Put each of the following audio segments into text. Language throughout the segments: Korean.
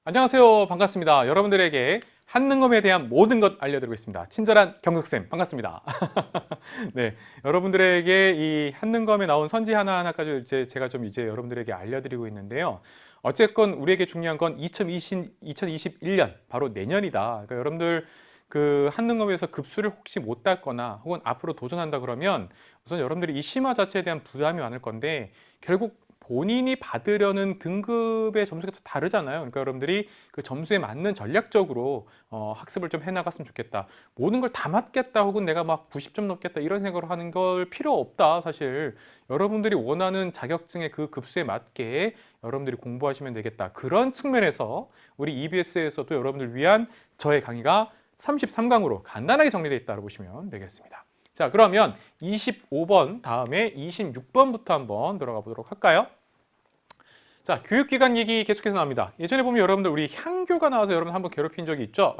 안녕하세요. 반갑습니다. 여러분들에게 한능검에 대한 모든 것 알려드리고 있습니다. 친절한 경석쌤 반갑습니다. 네, 여러분들에게 이 한능검에 나온 선지 하나하나까지 제가 좀 여러분들에게 알려드리고 있는데요. 어쨌건 우리에게 중요한 건 2021년 바로 내년이다. 그러니까 여러분들 그 한능검에서 급수를 혹시 못 땄거나 혹은 앞으로 도전한다 그러면 우선 여러분들이 이 심화 자체에 대한 부담이 많을 건데 결국 본인이 받으려는 등급의 점수가 다 다르잖아요. 그러니까 여러분들이 그 점수에 맞는 전략적으로 학습을 좀 해나갔으면 좋겠다. 모든 걸 다 맞겠다 혹은 내가 막 90점 넣겠다 이런 생각을 하는 걸 필요 없다. 사실 여러분들이 원하는 자격증의 그 급수에 맞게 여러분들이 공부하시면 되겠다. 그런 측면에서 우리 EBS에서도 여러분들 위한 저의 강의가 33강으로 간단하게 정리되어 있다고 보시면 되겠습니다. 자, 그러면 25번 다음에 26번부터 한번 들어가 보도록 할까요? 자, 교육기관 얘기 계속해서 나옵니다. 예전에 보면 여러분들 우리 향교가 나와서 여러분 한번 괴롭힌 적이 있죠?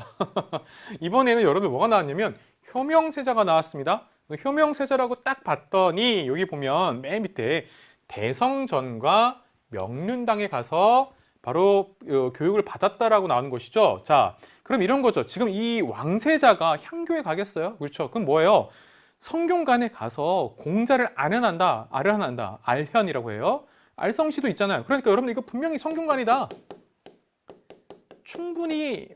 이번에는 여러분들 뭐가 나왔냐면 효명세자가 나왔습니다. 효명세자라고 딱 봤더니 여기 보면 맨 밑에 대성전과 명륜당에 가서 바로 교육을 받았다라고 나오는 것이죠. 자, 그럼 이런 거죠. 지금 이 왕세자가 향교에 가겠어요? 그렇죠. 그럼 뭐예요? 성균관에 가서 공자를 아련한다, 알현이라고 해요. 알성시도 있잖아요. 그러니까 여러분 이거 분명히 성균관이다. 충분히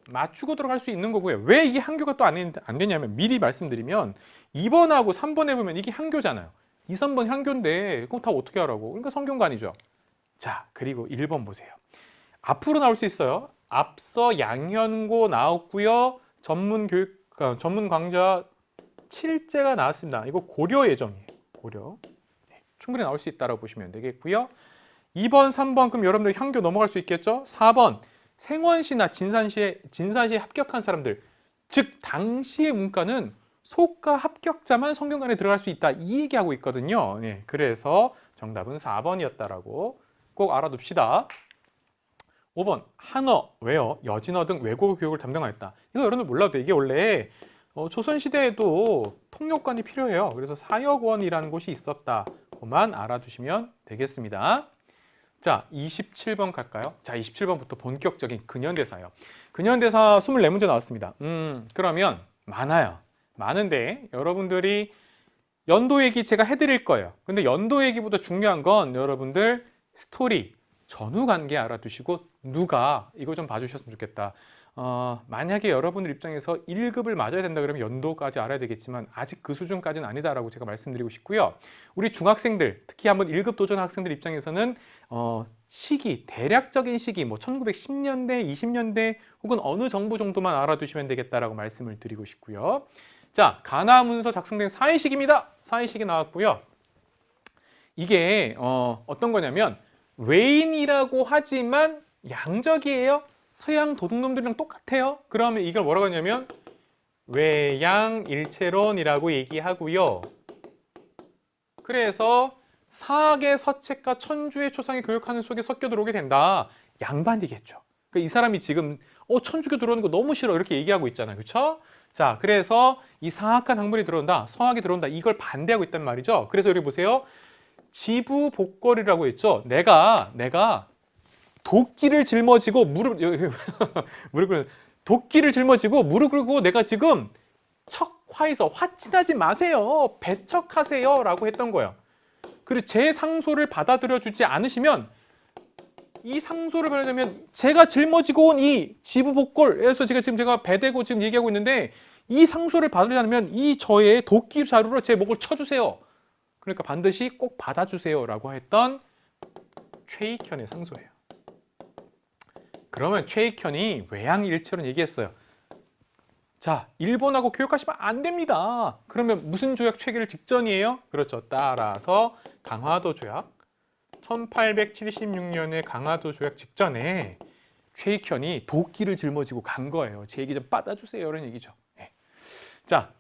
맞추고 들어갈 수 있는 거고요. 왜 이게 한교가 또 안 되냐면 미리 말씀드리면 2번하고 3번에 보면 이게 한교잖아요. 2, 3번 한교인데 그럼 다 어떻게 하라고? 그러니까 성균관이죠. 자, 그리고 1번 보세요. 앞으로 나올 수 있어요. 앞서 양현고 나왔고요. 전문 강좌 7제가 나왔습니다. 이거 고려 예정이에요. 고려. 충분히 나올 수 있다고 보시면 되겠고요. 2번, 3번 그럼 여러분들 향교 넘어갈 수 있겠죠? 4번 생원시나 진산시에 합격한 사람들 즉 당시의 문과는 소과 합격자만 성균관에 들어갈 수 있다 이 얘기하고 있거든요. 네, 그래서 정답은 4번이었다라고 꼭 알아둡시다. 5번 한어, 외어, 여진어 등 외국어 교육을 담당하였다. 이거 여러분들 몰라도 돼. 이게 원래 조선시대에도 통역관이 필요해요. 그래서 사역원이라는 곳이 있었다. 그만 알아두시면 되겠습니다. 자, 27번 갈까요? 자, 27번부터 본격적인 근현대사예요. 근현대사 24문제 나왔습니다. 그러면 많아요. 많은데 여러분들이 연도 얘기 제가 해드릴 거예요. 근데 연도 얘기보다 중요한 건 여러분들 스토리, 전후 관계 알아두시고 누가 이거 좀 봐주셨으면 좋겠다. 만약에 여러분들 입장에서 1급을 맞아야 된다 그러면 연도까지 알아야 되겠지만 아직 그 수준까지는 아니다라고 제가 말씀드리고 싶고요. 우리 중학생들, 특히 한번 1급 도전 학생들 입장에서는 시기, 대략적인 시기, 뭐 1910년대, 20년대 혹은 어느 정부 정도만 알아두시면 되겠다라고 말씀을 드리고 싶고요. 자, 가나문서 작성된 사회시기입니다. 사회시기 나왔고요. 이게 어떤 거냐면 외인이라고 하지만 양적이에요. 서양 도둑놈들이랑 똑같아요. 그러면 이걸 뭐라고 하냐면 외양일체론이라고 얘기하고요. 그래서 사학의 서책과 천주의 초상의 교육하는 속에 섞여 들어오게 된다. 양반이겠죠. 그러니까 이 사람이 지금 천주교 들어오는 거 너무 싫어 이렇게 얘기하고 있잖아요. 그렇죠? 자, 그래서 이 사학한 학문이 들어온다. 서학이 들어온다. 이걸 반대하고 있단 말이죠. 그래서 여기 보세요. 지부복걸이라고 했죠. 내가 도끼를 짊어지고 도끼를 짊어지고 무릎 꿇고 내가 지금 척화에서 화친하지 마세요. 배척하세요. 라고 했던 거예요. 그리고 제 상소를 받아들여 주지 않으시면 이 상소를 받으려면 제가 짊어지고 온 이 지부복걸에서 제가 배대고 지금 얘기하고 있는데 이 상소를 받으지 않으면 이 저의 도끼 자루로 제 목을 쳐주세요. 그러니까 반드시 꼭 받아주세요. 라고 했던 최익현의 상소예요. 그러면 최익현이 외양일체론 얘기했어요. 자, 일본하고 교역하시면 안 됩니다. 그러면 무슨 조약 체결 직전이에요? 그렇죠. 따라서 강화도 조약. 1876년에 강화도 조약 직전에 최익현이 도끼를 짊어지고 간 거예요. 제 얘기 좀 받아주세요. 이런 얘기죠. 네. 자,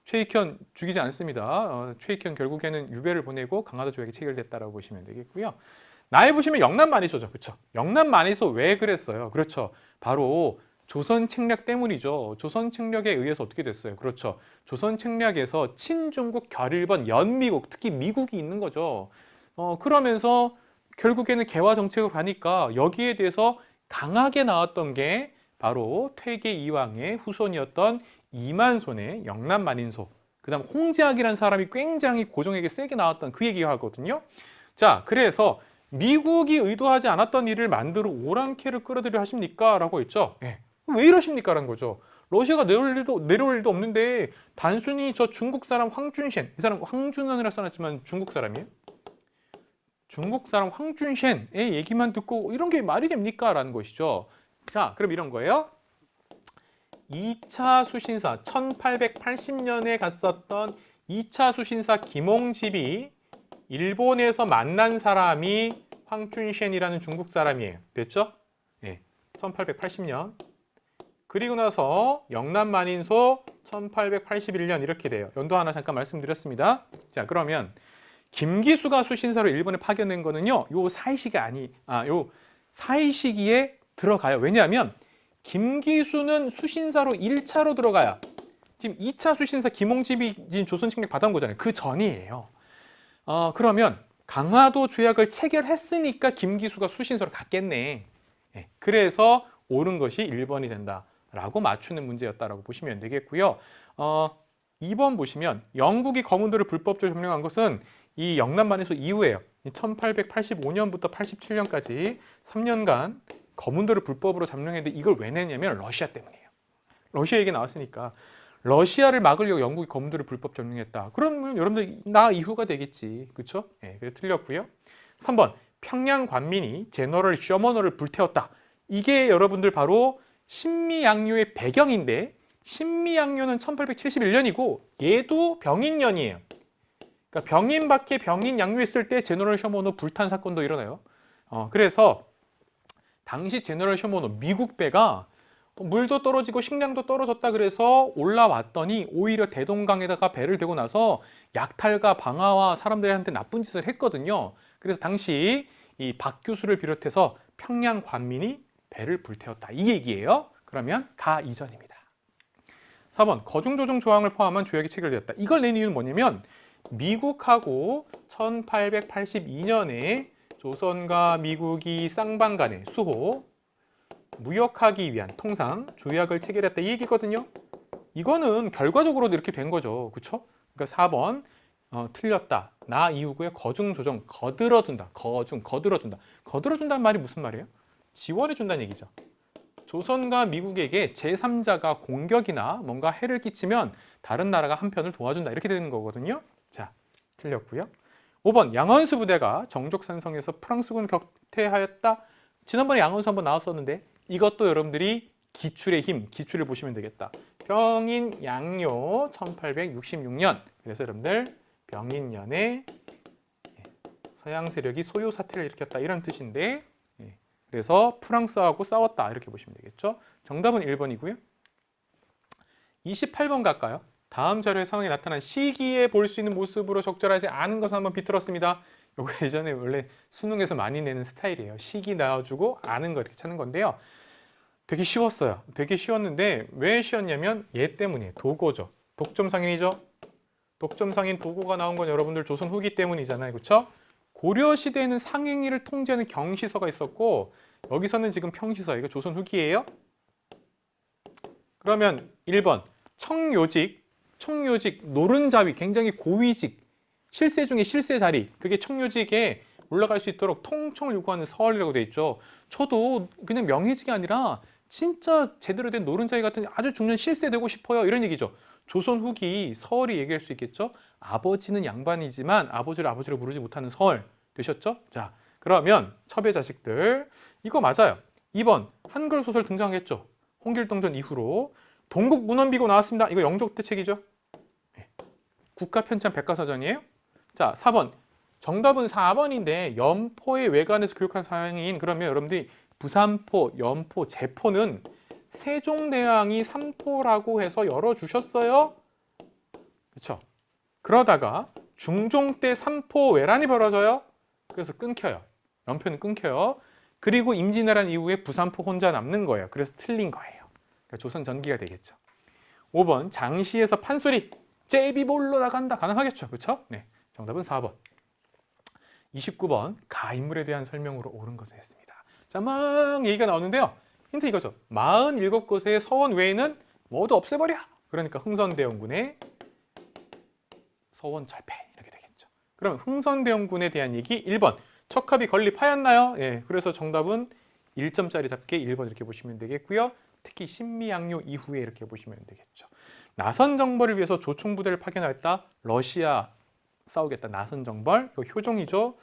최익현 죽이지 않습니다. 최익현 결국에는 유배를 보내고 강화도 조약이 체결됐다라고 보시면 되겠고요. 나에 보시면 영남 만이소죠. 그렇죠? 영남 만이소 왜 그랬어요? 그렇죠. 바로 조선 책략 때문이죠. 조선 책략에 의해서 어떻게 됐어요? 그렇죠. 조선 책략에서 친중국, 결일본, 연미국, 특히 미국이 있는 거죠. 그러면서 결국에는 개화 정책으로 가니까 여기에 대해서 강하게 나왔던 게 바로 퇴계 이황의 후손이었던 이만손의 영남만인소, 그 다음 홍제학이라는 사람이 굉장히 고종에게 세게 나왔던 그 얘기하거든요. 자, 그래서 미국이 의도하지 않았던 일을 만들어 오랑캐를 끌어들여 하십니까? 라고 했죠. 예. 왜 이러십니까? 라는 거죠. 러시아가 내려올 일도 없는데 단순히 저 중국 사람 황준셴, 이 사람 황준원이라 써놨지만 중국 사람이에요. 중국 사람 황준셴의 얘기만 듣고 이런 게 말이 됩니까? 라는 것이죠. 자, 그럼 이런 거예요. 2차 수신사 1880년에 갔었던 2차 수신사 김홍집이 일본에서 만난 사람이 황춘셴이라는 중국 사람이에요. 됐죠? 네, 1880년. 그리고 나서 영남만인소 1881년 이렇게 돼요. 연도 하나 잠깐 말씀드렸습니다. 자, 그러면 김기수가 수신사로 일본에 파견된 거는요. 요 사이 시기에 들어가요. 왜냐하면 김기수는 수신사로 1차로 들어가야 지금 2차 수신사 김홍집이 지금 조선 침략 받아온 거잖아요. 그 전이에요. 그러면 강화도 조약을 체결했으니까 김기수가 수신사로 갔겠네. 네, 그래서 옳은 것이 1번이 된다라고 맞추는 문제였다라고 보시면 되겠고요. 2번 보시면 영국이 거문도를 불법적으로 점령한 것은 이 영남만에서 이후에요. 1885년부터 87년까지 3년간 거문도를 불법으로 점령했는데 이걸 왜 냈냐면 러시아 때문이에요. 러시아 얘기 나왔으니까 러시아를 막으려고 영국이 거문도를 불법 점령했다. 그러면 여러분들 나 이후가 되겠지. 그렇죠? 네, 그래서 틀렸고요. 3번 평양 관민이 제너럴 셔머너를 불태웠다. 이게 여러분들 바로 신미양요의 배경인데 신미양요는 1871년이고 얘도 병인년이에요. 그러니까 병인 밖에 병인 양요했을 때 제너럴 셔머너 불탄 사건도 일어나요. 그래서 당시 제너럴 셔머너 미국 배가 물도 떨어지고 식량도 떨어졌다 그래서 올라왔더니 오히려 대동강에다가 배를 대고 나서 약탈과 방화와 사람들한테 나쁜 짓을 했거든요. 그래서 당시 이 박 교수를 비롯해서 평양 관민이 배를 불태웠다. 이 얘기예요. 그러면 가 이전입니다. 4번 거중조정 조항을 포함한 조약이 체결되었다. 이걸 낸 이유는 뭐냐면 미국하고 1882년에 조선과 미국이 쌍방 간의 수호 무역하기 위한 통상 조약을 체결했다 이 얘기거든요. 이거는 결과적으로도 이렇게 된 거죠. 그렇죠? 그러니까 4번 틀렸다. 나 이후에 거중조정 거들어준다. 거들어준다. 거들어준다는 말이 무슨 말이에요? 지원해준다는 얘기죠. 조선과 미국에게 제3자가 공격이나 뭔가 해를 끼치면 다른 나라가 한편을 도와준다. 이렇게 되는 거거든요. 자, 틀렸고요. 5번 양원수 부대가 정족산성에서 프랑스군 격퇴하였다. 지난번에 양원수 한번 나왔었는데 이것도 여러분들이 기출의 힘, 기출을 보시면 되겠다. 병인 양요 1866년. 그래서 여러분들 병인년에 서양 세력이 소요 사태를 일으켰다 이런 뜻인데 그래서 프랑스하고 싸웠다 이렇게 보시면 되겠죠. 정답은 1번이고요. 28번 갈까요? 다음 자료의 상황이 나타난 시기에 볼 수 있는 모습으로 적절하지 않은 것을 한번 비틀었습니다. 이거 예전에 원래 수능에서 많이 내는 스타일이에요. 시기 나와주고 아는 거 이렇게 찾는 건데요. 되게 쉬웠어요. 되게 쉬웠는데 왜 쉬웠냐면 얘 때문이에요. 도고죠. 독점상인이죠. 독점상인 도고가 나온 건 여러분들 조선 후기 때문이잖아요. 그렇죠? 고려 시대에는 상행위를 통제하는 경시서가 있었고 여기서는 지금 평시서, 이거 조선 후기예요. 그러면 1번 청요직, 노른자위, 굉장히 고위직, 실세 중에 실세 자리, 그게 청요직에 올라갈 수 있도록 통청을 요구하는 서얼이라고 돼 있죠. 저도 그냥 명예직이 아니라 진짜 제대로 된 노른자위 같은 아주 중요한 실세 되고 싶어요. 이런 얘기죠. 조선 후기 서얼이 얘기할 수 있겠죠. 아버지는 양반이지만 아버지를 아버지로 부르지 못하는 서얼 되셨죠? 자, 그러면 첩의 자식들 이거 맞아요. 2번 한글 소설 등장했죠. 홍길동전 이후로 동국문헌비고 나왔습니다. 이거 영족대책이죠. 네. 국가편찬 백과사전이에요. 자, 4번 정답은 4번인데 연포의 외관에서 교육한 사항인 그러면 여러분들이 부산포, 연포, 제포는 세종대왕이 삼포라고 해서 열어주셨어요. 그렇죠? 그러다가 중종 때 삼포 외란이 벌어져요. 그래서 끊겨요. 연표는 끊겨요. 그리고 임진왜란 이후에 부산포 혼자 남는 거예요. 그래서 틀린 거예요. 그러니까 조선 전기가 되겠죠. 5번 장시에서 판소리 제비볼로 나간다. 가능하겠죠. 그렇죠? 네, 정답은 4번. 29번 가인물에 대한 설명으로 옳은 것을 했습니다. 자, 막 얘기가 나오는데요. 힌트 이거죠. 47곳의 서원 외에는 모두 없애버려. 그러니까 흥선대원군의 서원 철폐 이렇게 되겠죠. 그럼 흥선대원군에 대한 얘기 1번. 척합이 건립하였나요? 예, 그래서 정답은 1점짜리 잡게 1번 이렇게 보시면 되겠고요. 특히 신미양요 이후에 이렇게 보시면 되겠죠. 나선 정벌을 위해서 조총부대를 파견하였다. 러시아 싸우겠다. 나선 정벌. 이거 효종이죠.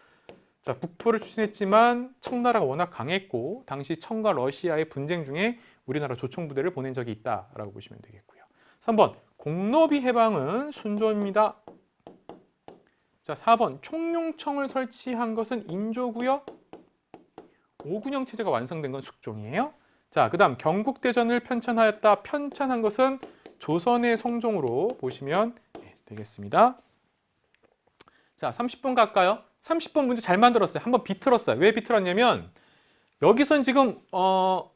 자, 북포를 추진했지만 청나라가 워낙 강했고 당시 청과 러시아의 분쟁 중에 우리나라 조총부대를 보낸 적이 있다라고 보시면 되겠고요. 3번 공노비 해방은 순조입니다. 자, 4번 총룡청을 설치한 것은 인조고요. 오군영 체제가 완성된 건 숙종이에요. 자, 그 다음 경국대전을 편찬하였다. 편찬한 것은 조선의 성종으로 보시면 되겠습니다. 자, 30번 갈까요? 30번 문제 잘 만들었어요. 한번 비틀었어요. 왜 비틀었냐면 여기선 지금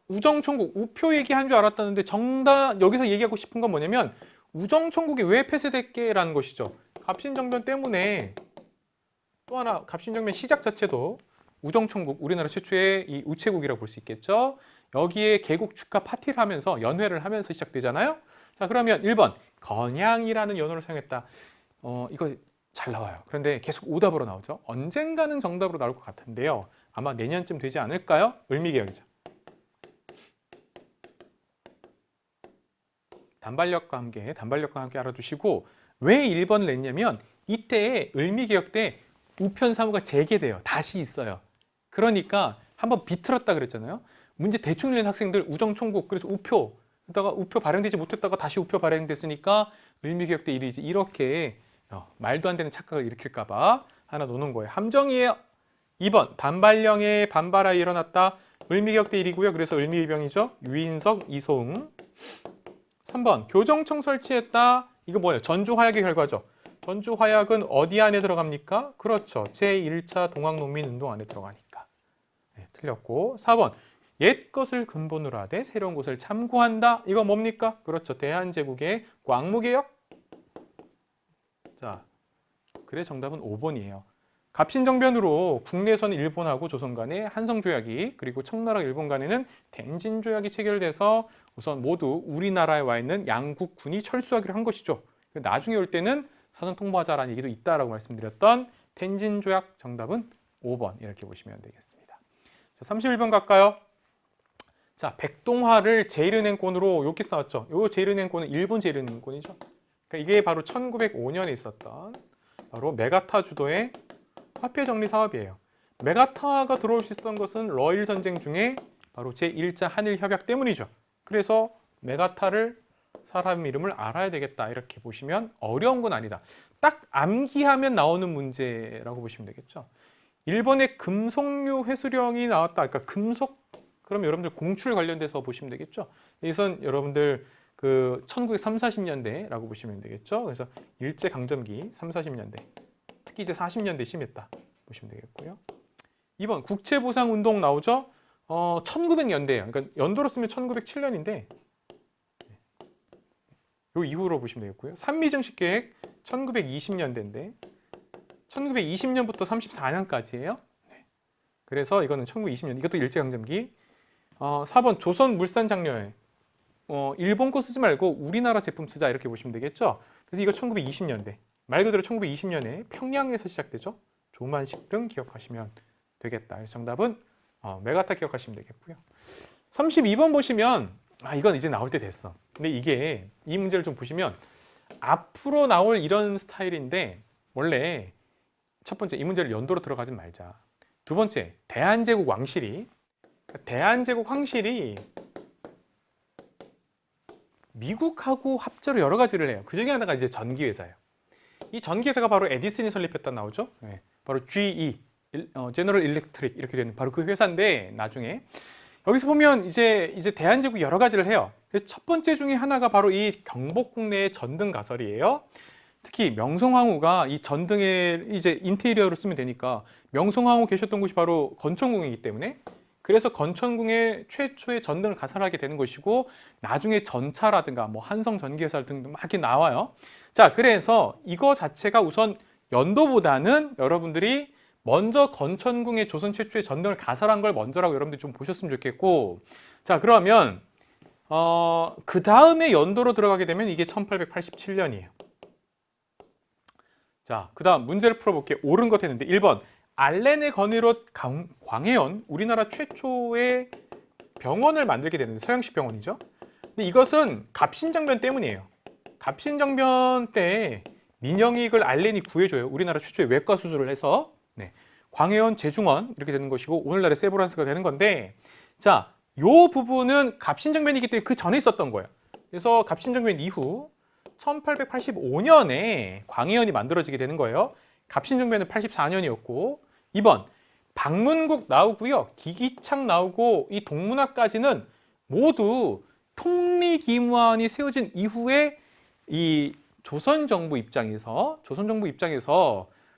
우정총국, 우표 얘기한 줄 알았다는데 정답 여기서 얘기하고 싶은 건 뭐냐면 우정총국이 왜 폐쇄됐게라는 것이죠. 갑신정변 때문에 또 하나 갑신정변 시작 자체도 우정총국, 우리나라 최초의 이 우체국이라고 볼 수 있겠죠. 여기에 개국 축하 파티를 하면서 연회를 하면서 시작되잖아요. 자, 그러면 1번 건양이라는 연호를 사용했다. 이거 잘 나와요. 그런데 계속 오답으로 나오죠. 언젠가는 정답으로 나올 것 같은데요. 아마 내년쯤 되지 않을까요? 을미개혁이죠. 단발력과 함께 알아두시고 왜 1번을 냈냐면 이때 을미개혁 때 우편사무가 재개돼요. 다시 있어요. 그러니까 한번 비틀었다 그랬잖아요. 문제 대충 낸 학생들 우정총국 그래서 우표 그러다가 우표 발행되지 못했다가 다시 우표 발행됐으니까 을미개혁 때 일이지 이렇게 말도 안 되는 착각을 일으킬까 봐 하나 놓는 거예요. 함정이에요. 2번 단발령에 반발하여 일어났다. 을미개혁 때 일이고요. 그래서 을미의병이죠. 유인석, 이소흥. 3번 교정청 설치했다. 이거 뭐예요? 전주화약의 결과죠. 전주화약은 어디 안에 들어갑니까? 그렇죠. 제1차 동학농민운동 안에 들어가니까. 네, 틀렸고 4번 옛 것을 근본으로 하되 새로운 것을 참고한다. 이거 뭡니까? 그렇죠. 대한제국의 광무개혁. 자, 그래 정답은 5번이에요. 갑신정변으로 국내선 일본하고 조선 간의 한성조약이 그리고 청나라 일본 간에는 텐진조약이 체결돼서 우선 모두 우리나라에 와 있는 양국 군이 철수하기로 한 것이죠. 나중에 올 때는 사전 통보하자라는 얘기도 있다라고 말씀드렸던 텐진조약 정답은 5번 이렇게 보시면 되겠습니다. 자, 31번 갈까요? 자, 백동화를 제일은행권으로 여기서 나왔죠. 요 제일은행권은 일본 제일은행권이죠. 그러니까 이게 바로 1905년에 있었던 바로 메가타 주도의 화폐 정리 사업이에요. 메가타가 들어올 수 있었던 것은 러일 전쟁 중에 바로 제1차 한일 협약 때문이죠. 그래서 메가타를 사람 이름을 알아야 되겠다 이렇게 보시면 어려운 건 아니다. 딱 암기하면 나오는 문제라고 보시면 되겠죠. 일본의 금속류 회수령이 나왔다. 그러니까 금속 그럼 여러분들 공출 관련돼서 보시면 되겠죠. 이선 여러분들 그 1930, 40년대라고 보시면 되겠죠. 그래서 일제강점기 3, 40년대 특히 이제 40년대 심했다 보시면 되겠고요. 2번 국채보상운동 나오죠. 1900년대예요. 그러니까 연도로 쓰면 1907년인데 요 이후로 보시면 되겠고요. 산미정식계획 1920년대인데 1920년부터 34년까지예요. 그래서 이거는 1920년 이것도 일제강점기. 4번 조선물산장려회 일본 거 쓰지 말고 우리나라 제품 쓰자 이렇게 보시면 되겠죠. 그래서 이거 1920년대 말 그대로 1920년에 평양에서 시작되죠. 조만식 등 기억하시면 되겠다. 그래서 정답은 메가타 기억하시면 되겠고요. 32번 보시면 이건 이제 나올 때 됐어. 근데 이게 이 문제를 좀 보시면 앞으로 나올 이런 스타일인데 원래 첫 번째 이 문제를 연도로 들어가지 말자. 두 번째 대한제국 왕실이 대한제국 황실이 미국하고 합작으로 여러 가지를 해요. 그 중에 하나가 이제 전기회사예요. 이 전기회사가 바로 에디슨이 설립했다 나오죠. 네, 바로 GE, 제너럴 일렉트릭 이렇게 되는 바로 그 회사인데 나중에 여기서 보면 이제 대한제국이 여러 가지를 해요. 그래서 첫 번째 중에 하나가 바로 이 경복궁 내의 전등 가설이에요. 특히 명성황후가 이 전등에 이제 인테리어로 쓰면 되니까 명성황후 계셨던 곳이 바로 건천궁이기 때문에 그래서 건천궁의 최초의 전등을 가설하게 되는 것이고 나중에 전차라든가 뭐 한성 전기회사 등등 막 이렇게 나와요. 자, 그래서 이거 자체가 우선 연도보다는 여러분들이 먼저 건천궁의 조선 최초의 전등을 가설한 걸 먼저라고 여러분들이 좀 보셨으면 좋겠고, 자 그러면 그 다음에 연도로 들어가게 되면 이게 1887년이에요. 자, 그 다음 문제를 풀어볼게요. 옳은 것 했는데 1번 알렌의 건의로 광해현 우리나라 최초의 병원을 만들게 되는데 서양식 병원이죠. 근데 이것은 갑신정변 때문이에요. 갑신정변 때 민영익을 알렌이 구해줘요. 우리나라 최초의 외과 수술을 해서. 네. 광해현 제중원 이렇게 되는 것이고 오늘날의 세브란스가 되는 건데, 자, 요 부분은 갑신정변이기 때문에 그 전에 있었던 거예요. 그래서 갑신정변 이후 1885년에 광해현이 만들어지게 되는 거예요. 갑신정변은 84년이었고 2번 방문국 나오고요. 기기창 나오고 이 동문학까지는 모두 통리기무안이 세워진 이후에 이 조선정부 입장에서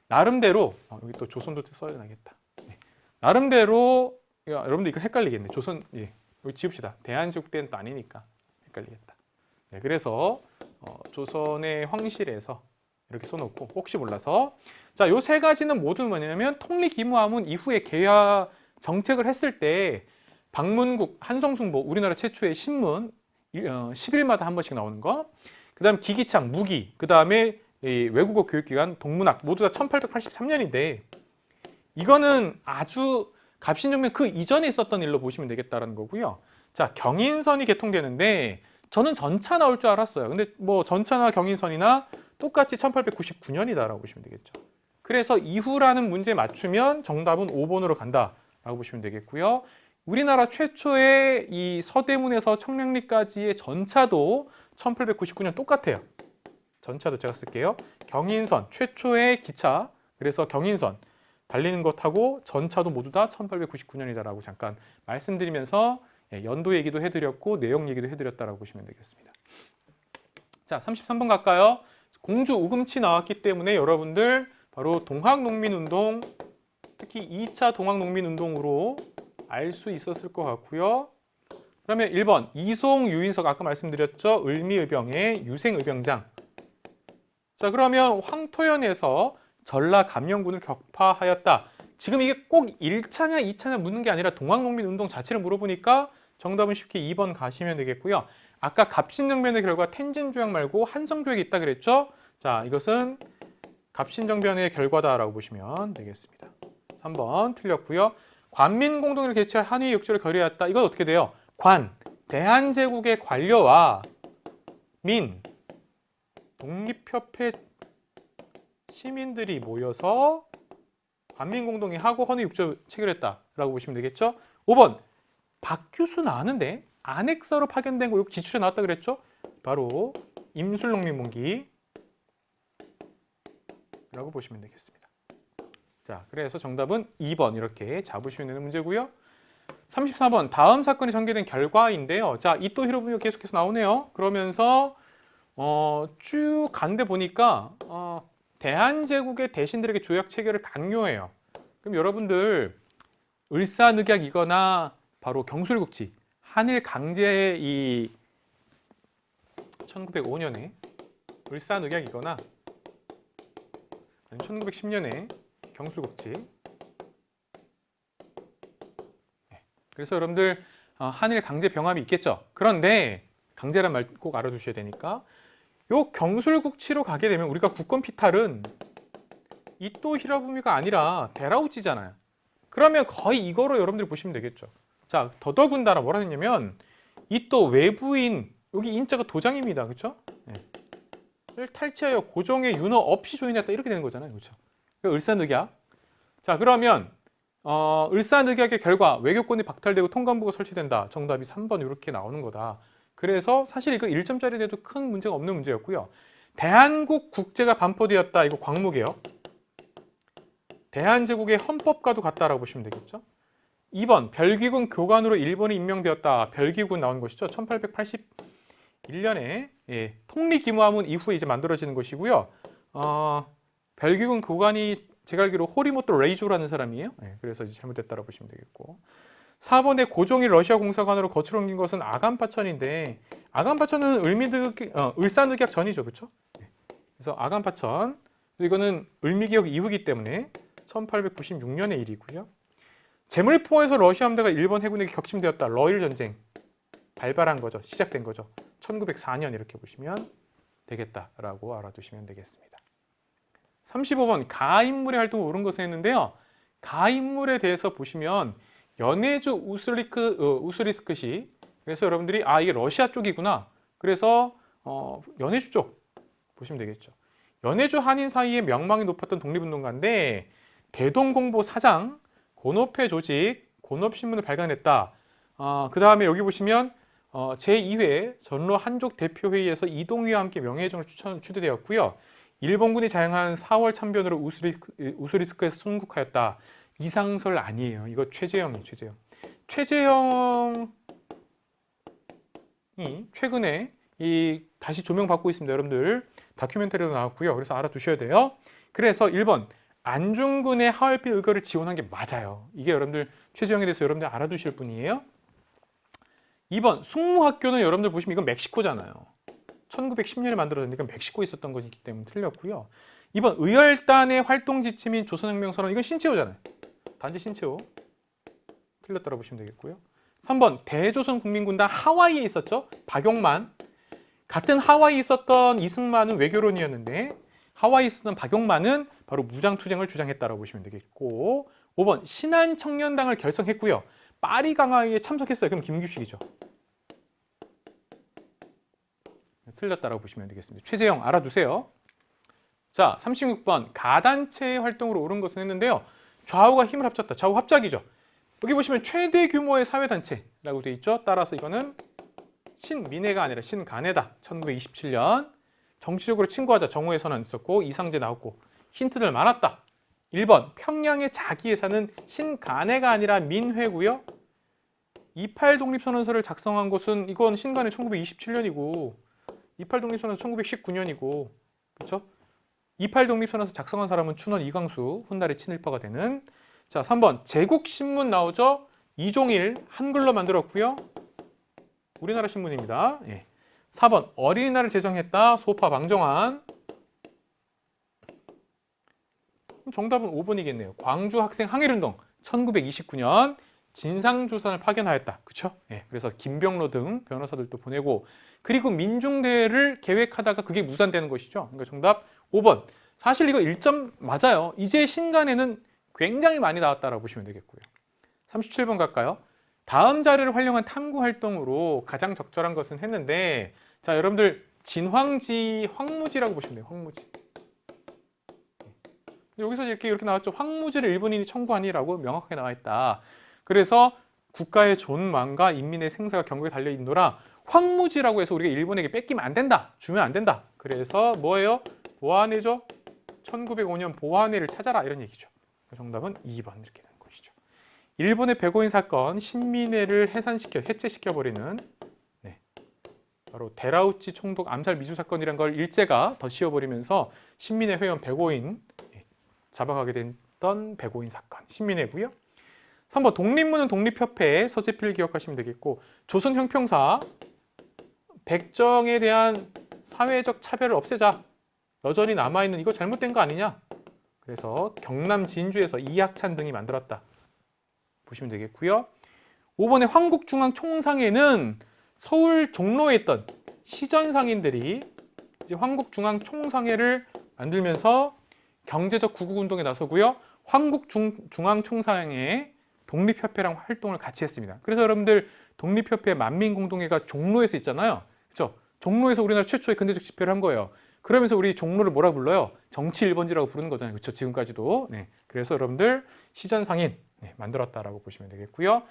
나름대로 여기 또 조선도 써야 나겠다. 네. 나름대로 여러분들 이거 헷갈리겠네. 조선 여기 지웁시다. 대한제국 때는 또 아니니까 헷갈리겠다. 네, 그래서 조선의 황실에서 이렇게 써놓고 혹시 몰라서 자, 요 세 가지는 모두 뭐냐면 통리기무하문 이후에 개화 정책을 했을 때 방문국 한성숭보 우리나라 최초의 신문 10일마다 한 번씩 나오는 거, 그 다음 기기창 무기, 그 다음에 외국어 교육기관 동문학 모두 다 1883년인데 이거는 아주 갑신정변 그 이전에 있었던 일로 보시면 되겠다라는 거고요. 자, 경인선이 개통되는데 저는 전차 나올 줄 알았어요. 근데 뭐 전차나 경인선이나 똑같이 1899년이다라고 보시면 되겠죠. 그래서 이후라는 문제 맞추면 정답은 5번으로 간다라고 보시면 되겠고요. 우리나라 최초의 이 서대문에서 청량리까지의 전차도 1899년 똑같아요. 전차도 제가 쓸게요. 경인선 최초의 기차, 그래서 경인선 달리는 것 타고 전차도 모두 다 1899년이다라고 잠깐 말씀드리면서 연도 얘기도 해드렸고 내용 얘기도 해드렸다라고 보시면 되겠습니다. 자, 33번 갈까요? 공주 우금치 나왔기 때문에 여러분들 바로 동학농민운동, 특히 2차 동학농민운동으로 알 수 있었을 것 같고요. 그러면 1번 이송 유인석 아까 말씀드렸죠. 을미의병의 유생의병장. 자, 그러면 황토현에서 전라 감영군을 격파하였다. 지금 이게 꼭 1차냐 2차냐 묻는 게 아니라 동학농민운동 자체를 물어보니까 정답은 쉽게 2번 가시면 되겠고요. 아까 갑신정변의 결과 텐진조약 말고 한성조약이 있다 그랬죠? 자, 이것은 갑신정변의 결과다라고 보시면 되겠습니다. 3번 틀렸고요. 관민공동회를 개최할 한위 역조를 결의했다. 이건 어떻게 돼요? 관, 대한제국의 관료와 민, 독립협회 시민들이 모여서 관민공동회 하고 헌의 육조 체결했다라고 보시면 되겠죠. 5번 박규수 나왔는데 안핵사로 파견된 거 이거 기출에 나왔다 그랬죠. 바로 임술농민문기 라고 보시면 되겠습니다. 자, 그래서 정답은 2번 이렇게 잡으시면 되는 문제고요. 34번 다음 사건이 전개된 결과인데요. 자, 이토 히로부미가 계속해서 나오네요. 그러면서 쭉 간데 보니까 대한제국의 대신들에게 조약 체결을 강요해요. 그럼 여러분들 을사늑약이거나 바로 경술국지 한일 강제의 이 1905년에 을사늑약이거나 1910년에 경술국지. 그래서 여러분들 한일 강제 병합이 있겠죠. 그런데 강제란 말 꼭 알아두셔야 되니까 요 경술국치로 가게 되면 우리가 국권 피탈은 이토 히로부미가 아니라 데라우치잖아요. 그러면 거의 이거로 여러분들이 보시면 되겠죠. 자, 더더군다나 뭐라 했냐면 이토 외부인 여기 인자가 도장입니다. 그렇죠? 네. 를 탈취하여 고종의 윤허 없이 조인했다 이렇게 되는 거잖아요. 그렇죠? 을사늑약. 자, 그러면 을사늑약의 결과 외교권이 박탈되고 통감부가 설치된다. 정답이 3번 이렇게 나오는 거다. 그래서 사실 이거 1점짜리라도 큰 문제가 없는 문제였고요. 대한국 국제가 반포되었다. 이거 광무개요. 대한제국의 헌법과도 같다라고 보시면 되겠죠. 2번 별기군 교관으로 일본이 임명되었다. 별기군 나온 것이죠. 1881년에 통리기무하문 이후에 이제 만들어지는 것이고요. 별기군 교관이 제가 알기로 호리모토 레이조라는 사람이에요. 그래서 이제 잘못됐다라고 보시면 되겠고. 4번에 고종이 러시아 공사관으로 거처를 옮긴 것은 아간파천인데 아간파천은 을사늑약 전이죠. 그렇죠? 그래서 아간파천 이거는 을미기역 이후기 때문에 1896년의 일이고요. 제물포에서 러시아 함대가 일본 해군에게 격침되었다. 러일 전쟁 발발한 거죠. 시작된 거죠. 1904년 이렇게 보시면 되겠다라고 알아두시면 되겠습니다. 35번 가인물의 활동을 옳은 것을 했는데요. 가인물에 대해서 보시면 연해주 우스리스크시, 그래서 여러분들이 이게 러시아 쪽이구나. 그래서 연해주 쪽 보시면 되겠죠. 연해주 한인 사이에 명망이 높았던 독립운동가인데 대동공보 사장, 곤업회 조직, 곤업신문을 발간했다. 그 다음에 여기 보시면 제2회 전로 한족 대표회의에서 이동휘와 함께 명예회전을 추대되었고요. 일본군이 자행한 4월 참변으로 우스리스크에서 순국하였다. 이상설 아니에요. 이거 최재형이에요. 최재형이 최근에 다시 조명받고 있습니다. 여러분들 다큐멘터리도 나왔고요. 그래서 알아두셔야 돼요. 그래서 1번 안중근의 하얼빈 의거를 지원한 게 맞아요. 이게 여러분들 최재형에 대해서 여러분들 알아두실 분이에요. 2번 숙무학교는 여러분들 보시면 이건 멕시코잖아요. 1910년에 만들어졌으니까 멕시코에 있었던 것이기 때문에 틀렸고요. 2번 의열단의 활동 지침인 조선혁명선언, 이건 신채호잖아요. 단지 신채호. 틀렸다고 보시면 되겠고요. 3번 대조선 국민군단 하와이에 있었죠. 박용만. 같은 하와이에 있었던 이승만은 외교론이었는데 하와이에 있었던 박용만은 바로 무장투쟁을 주장했다고 보시면 되겠고, 5번 신한청년당을 결성했고요. 파리 강화회에 참석했어요. 그럼 김규식이죠. 틀렸다고 보시면 되겠습니다. 최재형 알아두세요. 자, 36번 가단체의 활동으로 옳은 것은 했는데요. 좌우가 힘을 합쳤다. 좌우 합작이죠. 여기 보시면 최대 규모의 사회단체라고 되어 있죠. 따라서 이거는 신민회가 아니라 신간회다. 1927년 정치적으로 친구하자 정오의 선언 있었고 이상제 나왔고 힌트들 많았다. 1번 평양의 자기예산은 신간회가 아니라 민회고요. 28 독립선언서를 작성한 곳은 이건 신간회 1927년이고 28 독립선언서 1919년이고 그렇죠? 28 독립선언서 작성한 사람은 춘원 이광수, 훗날의 친일파가 되는. 자, 3번 제국신문 나오죠? 이종일 한글로 만들었고요. 우리나라 신문입니다. 예. 4번 어린이날을 제정했다. 소파 방정환. 정답은 5번이겠네요. 광주 학생 항일운동 1929년 진상조선을 파견하였다. 그렇죠? 예. 그래서 김병로 등 변호사들도 보내고 그리고 민중대회를 계획하다가 그게 무산되는 것이죠. 그러니까 정답 5번. 사실 이거 1점 맞아요. 이제 신간에는 굉장히 많이 나왔다라고 보시면 되겠고요. 37번 갈까요? 다음 자료를 활용한 탐구 활동으로 가장 적절한 것은 했는데, 자, 여러분들 진황지, 황무지라고 보시면 돼요. 황무지. 여기서 이렇게 나왔죠. 황무지를 일본인이 청구하니라고 명확하게 나와 있다. 그래서 국가의 존망과 인민의 생사가 경고에 달려 있노라. 황무지라고 해서 우리가 일본에게 뺏기면 안 된다. 주면 안 된다. 그래서 뭐예요? 보완회죠. 1905년 보완회를 찾아라 이런 얘기죠. 정답은 2번 이렇게 되는 것이죠. 일본의 백오인 사건 신민회를 해체시켜버리는 바로 데라우치 총독 암살 미수 사건이라는 걸 일제가 더 씌워버리면서 신민회 회원 백오인 잡아가게 됐던 백오인 사건 신민회고요. 3번 독립문은 독립협회 서재필 기억하시면 되겠고, 조선 형평사 백정에 대한 사회적 차별을 없애자. 여전히 남아있는 이거 잘못된 거 아니냐. 그래서 경남 진주에서 이학찬 등이 만들었다. 보시면 되겠고요. 5번의 황국중앙총상회는 서울 종로에 있던 시전상인들이 이제 황국중앙총상회를 만들면서 경제적 구국운동에 나서고요. 황국중앙총상회 독립협회랑 활동을 같이 했습니다. 그래서 여러분들 독립협회 만민공동회가 종로에서 있잖아요. 그렇죠? 종로에서 우리나라 최초의 근대적 집회를 한 거예요. 그러면서 우리 종로를 뭐라 불러요? 정치 1번지라고 부르는 거잖아요. 그렇죠? 지금까지도. 네. 그래서 여러분들 시전상인 만들었다라고 보시면 되겠고요.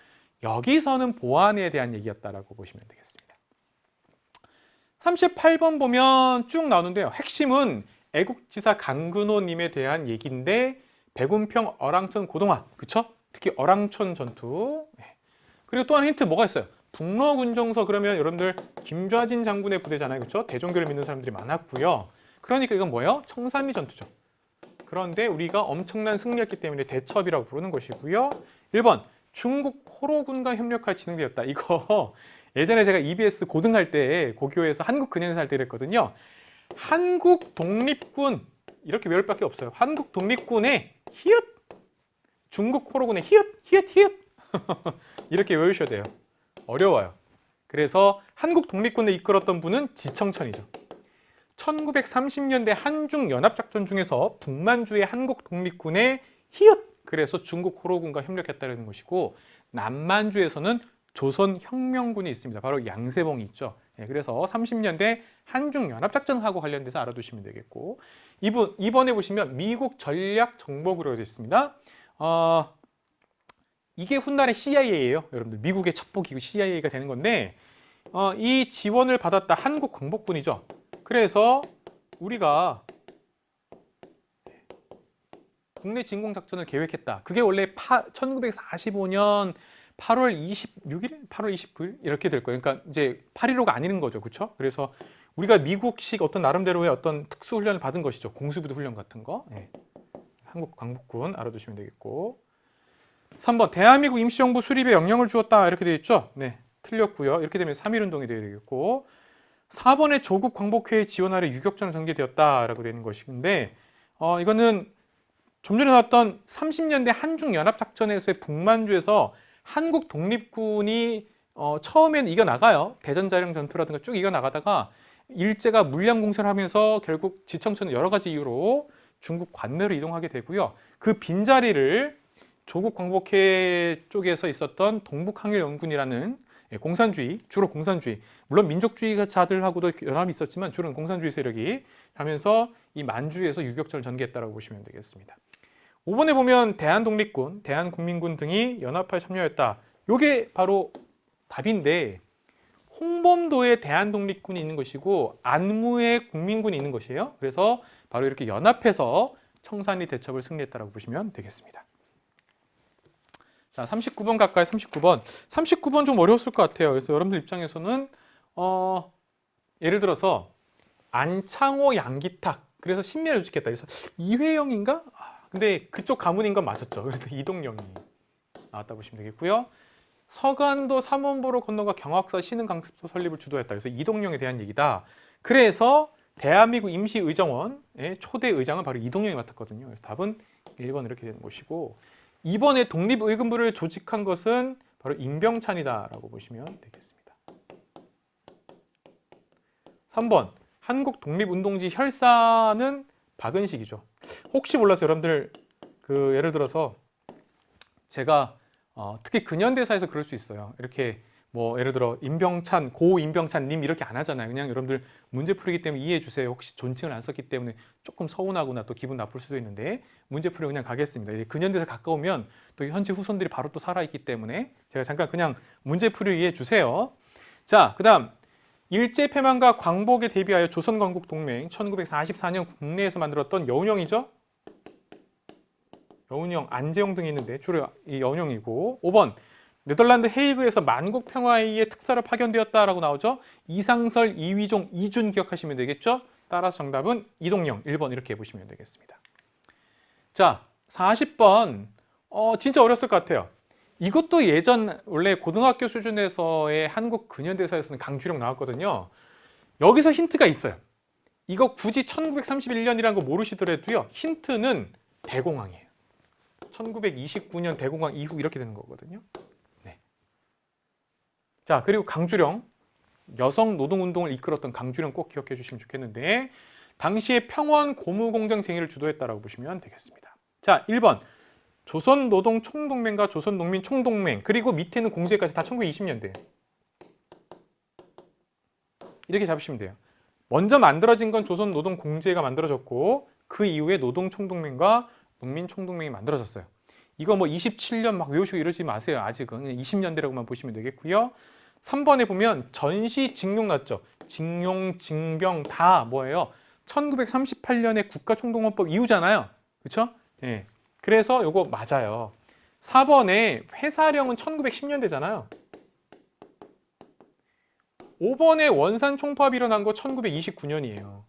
여기서는 보안에 대한 얘기였다라고 보시면 되겠습니다. 38번 보면 쭉 나오는데요. 핵심은 애국지사 강근호님에 대한 얘기인데 백운평 어랑천 고동화, 그렇죠? 특히 어랑천 전투. 그리고 또 한 힌트 뭐가 있어요? 북로군정서 그러면 여러분들 김좌진 장군의 부대잖아요. 그렇죠? 대종교를 믿는 사람들이 많았고요. 그러니까 이건 뭐예요? 청산리 전투죠. 그런데 우리가 엄청난 승리였기 때문에 대첩이라고 부르는 것이고요. 1번 중국 포로군과 협력하여 진행되었다. 이거 예전에 제가 EBS 고등할 때 고교에서 한국 근현에서 할 때 그랬거든요. 한국 독립군 이렇게 외울 밖에 없어요. 한국 독립군의 히읗 중국 호로군의 히읗 히읗 히읗 이렇게 외우셔야 돼요. 어려워요. 그래서 한국 독립군을 이끌었던 분은 지청천이죠. 1930년대 한중 연합작전 중에서 북만주의 한국 독립군의 히읗, 그래서 중국 호로군과 협력했다는 것이고, 남만주에서는 조선혁명군이 있습니다. 바로 양세봉이 있죠. 그래서 30년대 한중 연합작전하고 관련돼서 알아두시면 되겠고, 이번에 보시면 미국 전략정보부로 되어 있습니다. 이게 훗날의 CIA예요. 여러분들 미국의 첩보기구 CIA가 되는 건데, 이 지원을 받았다 한국 광복군이죠. 그래서 우리가 국내 진공작전을 계획했다. 그게 원래 1945년 8월 26일, 8월 29일 이렇게 될 거예요. 그러니까 이제 8.15가 아니는 거죠. 그렇죠? 그래서 우리가 미국식 어떤 나름대로의 어떤 특수훈련을 받은 것이죠. 공수부대 훈련 같은 거. 한국 광복군 알아두시면 되겠고, 3번 대한민국 임시정부 수립에 영향을 주었다 이렇게 되어 있죠. 네, 틀렸고요. 이렇게 되면 3.1운동이 되어야 되겠고, 4번에 조국 광복회의 지원 아래 유격전을 전개되었다라고 되는 것인데, 이거는 좀 전에 나왔던 30년대 한중연합작전에서의 북만주에서 한국 독립군이 처음에는 이겨나가요. 대전자령 전투라든가 쭉 이겨나가다가 일제가 물량 공세를 하면서 결국 지청천은 여러 가지 이유로 중국 관내로 이동하게 되고요. 그 빈자리를 조국 광복회 쪽에서 있었던 동북항일연군이라는 공산주의, 주로 공산주의, 물론 민족주의자들하고도 연합이 있었지만 주로는 공산주의 세력이 하면서 이 만주에서 유격전을 전개했다고 보시면 되겠습니다. 5번에 보면 대한독립군, 대한국민군 등이 연합하에 참여했다. 이게 바로 답인데, 홍범도에 대한독립군이 있는 것이고 안무에 국민군이 있는 것이에요. 그래서 바로 이렇게 연합해서 청산리 대첩을 승리했다고 보시면 되겠습니다. 자, 39번 갈까요? 39번. 39번 좀 어려웠을 것 같아요. 그래서 여러분들 입장에서는 예를 들어서 안창호 양기탁, 그래서 신민을 조직했다. 그래서 이회영인가? 근데 그쪽 가문인 건 맞았죠. 그래서 이동영이 나왔다 보시면 되겠고요. 서간도 삼원보로 건너가 경학사 신흥강습소 설립을 주도했다. 그래서 이동영에 대한 얘기다. 그래서 대한민국 임시의정원의 초대 의장은 바로 이동영이 맡았거든요. 그래서 답은 1번 이렇게 되는 것이고, 2번에 독립의금부를 조직한 것은 바로 임병찬이다라고 보시면 되겠습니다. 3번 한국 독립운동지 혈사는 박은식이죠. 혹시 몰라서 여러분들 예를 들어서 제가 특히 근현대사에서 그럴 수 있어요. 이렇게 뭐 예를 들어 임병찬, 고 임병찬님 이렇게 안 하잖아요. 그냥 여러분들 문제 풀이기 때문에 이해해 주세요. 혹시 존칭을 안 썼기 때문에 조금 서운하거나 또 기분 나쁠 수도 있는데 문제 풀이 그냥 가겠습니다. 근현대사 가까우면 또 현지 후손들이 바로 또 살아있기 때문에 제가 잠깐 그냥 문제 풀이 이해해 주세요. 자, 그다음 일제 패망과 광복에 대비하여 조선건국동맹 1944년 국내에서 만들었던 여운형이죠. 여운형, 안재영 등이 있는데 주로 이 여운형이고, 5번 네덜란드 헤이그에서 만국평화회의에 특사로 파견되었다라고 나오죠. 이상설, 이휘종, 이준 기억하시면 되겠죠. 따라서 정답은 이동영 1번 이렇게 보시면 되겠습니다. 자, 40번 진짜 어렸을 것 같아요. 이것도 예전 원래 고등학교 수준에서의 한국 근현대사에서는 강주령 나왔거든요. 여기서 힌트가 있어요. 이거 굳이 1931년이라는 거 모르시더라도요. 힌트는 대공황이에요. 1929년 대공황 이후 이렇게 되는 거거든요. 네. 자, 그리고 강주령, 여성 노동운동을 이끌었던 강주령 꼭 기억해 주시면 좋겠는데, 당시에 평원 고무공장 쟁의를 주도했다라고 보시면 되겠습니다. 자, 1번 조선노동총동맹과 조선농민총동맹, 그리고 밑에는 공제까지 다 1920년대 이렇게 잡으시면 돼요. 먼저 만들어진 건 조선노동공제가 만들어졌고, 그 이후에 노동총동맹과 농민총동맹이 만들어졌어요. 이거 뭐 27년 막 외우시고 이러지 마세요. 아직은 20년대라고만 보시면 되겠고요. 3번에 보면 전시 징용 났죠. 징용, 징병 다 뭐예요? 1938년에 국가총동원법 이후잖아요. 그렇죠? 예. 그래서 요거 맞아요. 4번에 회사령은 1910년대잖아요. 5번에 원산 총파업이 일어난 거 1929년이에요.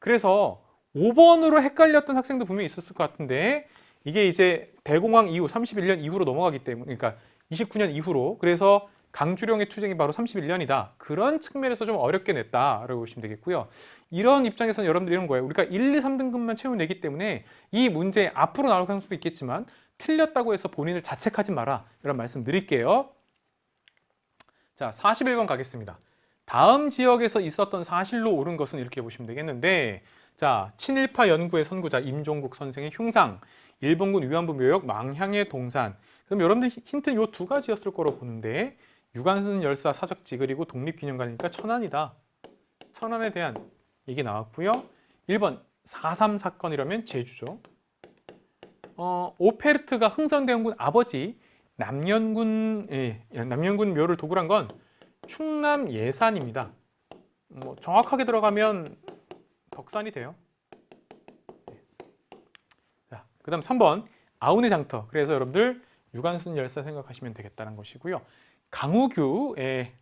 그래서 5번으로 헷갈렸던 학생도 분명히 있었을 것 같은데, 이게 이제 대공황 이후 31년 이후로 넘어가기 때문에, 그러니까 29년 이후로, 그래서 강주령의 투쟁이 바로 31년이다. 그런 측면에서 좀 어렵게 냈다라고 보시면 되겠고요. 이런 입장에서는 여러분들 이런 거예요. 우리가 1, 2, 3등급만 채워내기 때문에 이 문제 앞으로 나올 가능성도 있겠지만 틀렸다고 해서 본인을 자책하지 마라. 이런 말씀 드릴게요. 자, 41번 가겠습니다. 다음 지역에서 있었던 사실로 옳은 것은 이렇게 보시면 되겠는데, 자, 친일파 연구의 선구자 임종국 선생의 흉상, 일본군 위안부 묘역 망향의 동산. 그럼 여러분들 힌트는 이 두 가지였을 거로 보는데, 유관순 열사 사적지 그리고 독립기념관이니까 천안이다. 천안에 대한 얘기 나왔고요. 1번 4.3 사건이라면 제주죠. 오페르트가 흥선대원군 아버지 남연군 묘를 도굴 한 건 충남 예산입니다. 정확하게 들어가면 덕산이 돼요. 자, 그다음 3번 아우네 장터. 그래서 여러분들 유관순 열사 생각하시면 되겠다는 것이고요. 강우규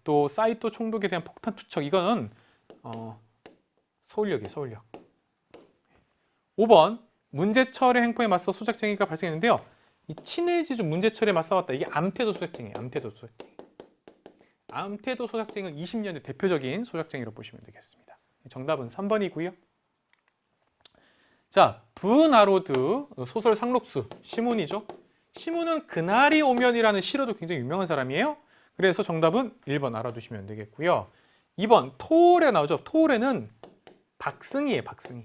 또 사이토 총독에 대한 폭탄 투척. 이거는 서울역이에요. 서울역. 5번 문제철의 행포에 맞서 소작쟁이가 발생했는데요. 이 친일지주 문제철에 맞서왔다. 이게 암태도 소작쟁이에요. 암태도 소작쟁이. 암태도 소작쟁이는 20년의 대표적인 소작쟁이로 보시면 되겠습니다. 정답은 3번이고요. 자, 부나로드 소설 상록수 시문이죠. 시문은 그날이 오면이라는 시로도 굉장히 유명한 사람이에요. 그래서 정답은 1번 알아두시면 되겠고요. 2번 토올에 나오죠. 토올에는 박승희예요. 박승희.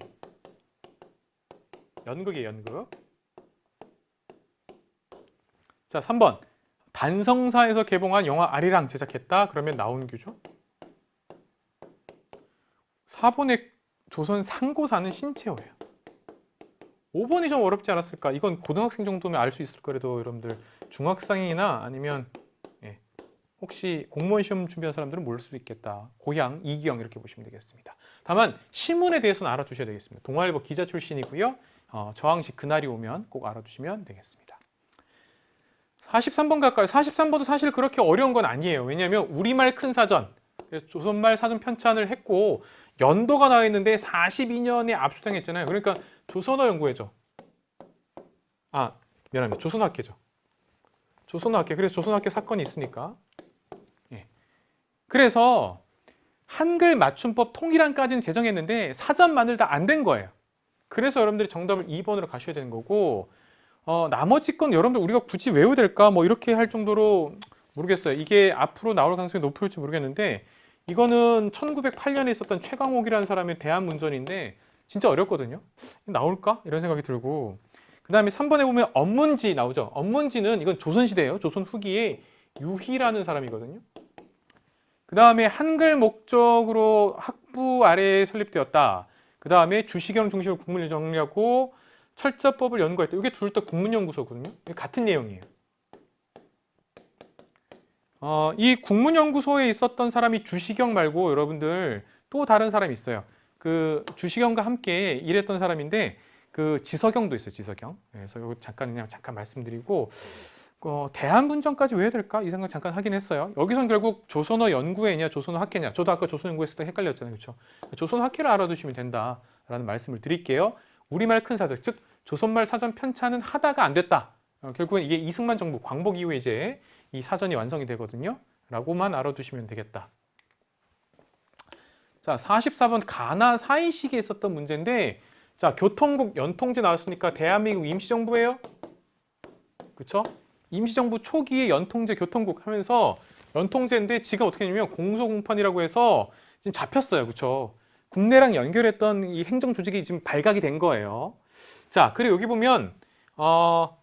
연극이에요. 연극. 자, 3번 단성사에서 개봉한 영화 아리랑 제작했다. 그러면 나온규죠. 4번의 조선 상고사는 신채호예요. 5번이 좀 어렵지 않았을까? 이건 고등학생 정도면 알 수 있을 거라도 여러분들 중학생이나 아니면 혹시 공무원 시험 준비한 사람들은 모를 수도 있겠다. 고향, 이기영 이렇게 보시면 되겠습니다. 다만 시문에 대해서는 알아두셔야 되겠습니다. 동아일보 기자 출신이고요. 저항식 그날이 오면 꼭 알아두시면 되겠습니다. 43번 갈까요? 43번도 사실 그렇게 어려운 건 아니에요. 왜냐하면 우리말 큰 사전, 조선말 사전 편찬을 했고 연도가 나와 있는데 42년에 압수당했잖아요. 그러니까 조선어 연구회죠. 미안합니다. 조선어학회죠. 조선어학회. 그래서 조선어학회 사건이 있으니까. 그래서 한글 맞춤법 통일안까지는 제정했는데 사전만을 다 안 된 거예요. 그래서 여러분들이 정답을 2번으로 가셔야 되는 거고 나머지 건 여러분들 우리가 굳이 외워야 될까? 이렇게 할 정도로 모르겠어요. 이게 앞으로 나올 가능성이 높을지 모르겠는데 이거는 1908년에 있었던 최강옥이라는 사람의 대한문전인데 진짜 어렵거든요. 나올까? 이런 생각이 들고 그 다음에 3번에 보면 언문지 나오죠. 언문지는 이건 조선시대예요. 조선 후기에 유희라는 사람이거든요. 그 다음에 한글 목적으로 학부 아래에 설립되었다. 그 다음에 주시경 중심으로 국문을 정리하고 철자법을 연구했다. 이게 둘 다 국문연구소거든요. 같은 내용이에요. 이 국문연구소에 있었던 사람이 주시경 말고 여러분들 또 다른 사람이 있어요. 그 주시경과 함께 일했던 사람인데 그 지석영도 있어요. 지석영. 그래서 이거 잠깐 말씀드리고 대한문전까지 왜 해야 될까? 이 생각 잠깐 하긴 했어요. 여기선 결국 조선어 연구회냐 조선어 학회냐. 저도 아까 조선어 연구했을 때 헷갈렸잖아요. 그렇죠? 조선어 학회를 알아두시면 된다라는 말씀을 드릴게요. 우리말 큰 사전, 즉 조선말 사전 편찬은 하다가 안 됐다. 결국은 이게 이승만 정부 광복 이후에 이제 이 사전이 완성이 되거든요. 라고만 알아두시면 되겠다. 자, 44번 가나 사이식에 있었던 문제인데 자, 교통국 연통제 나왔으니까 대한민국 임시정부예요. 그렇죠? 임시정부 초기에 연통제 교통국 하면서 연통제인데 지금 어떻게 되냐면 공소공판이라고 해서 지금 잡혔어요. 그렇죠? 국내랑 연결했던 이 행정조직이 지금 발각이 된 거예요. 자, 그리고 여기 보면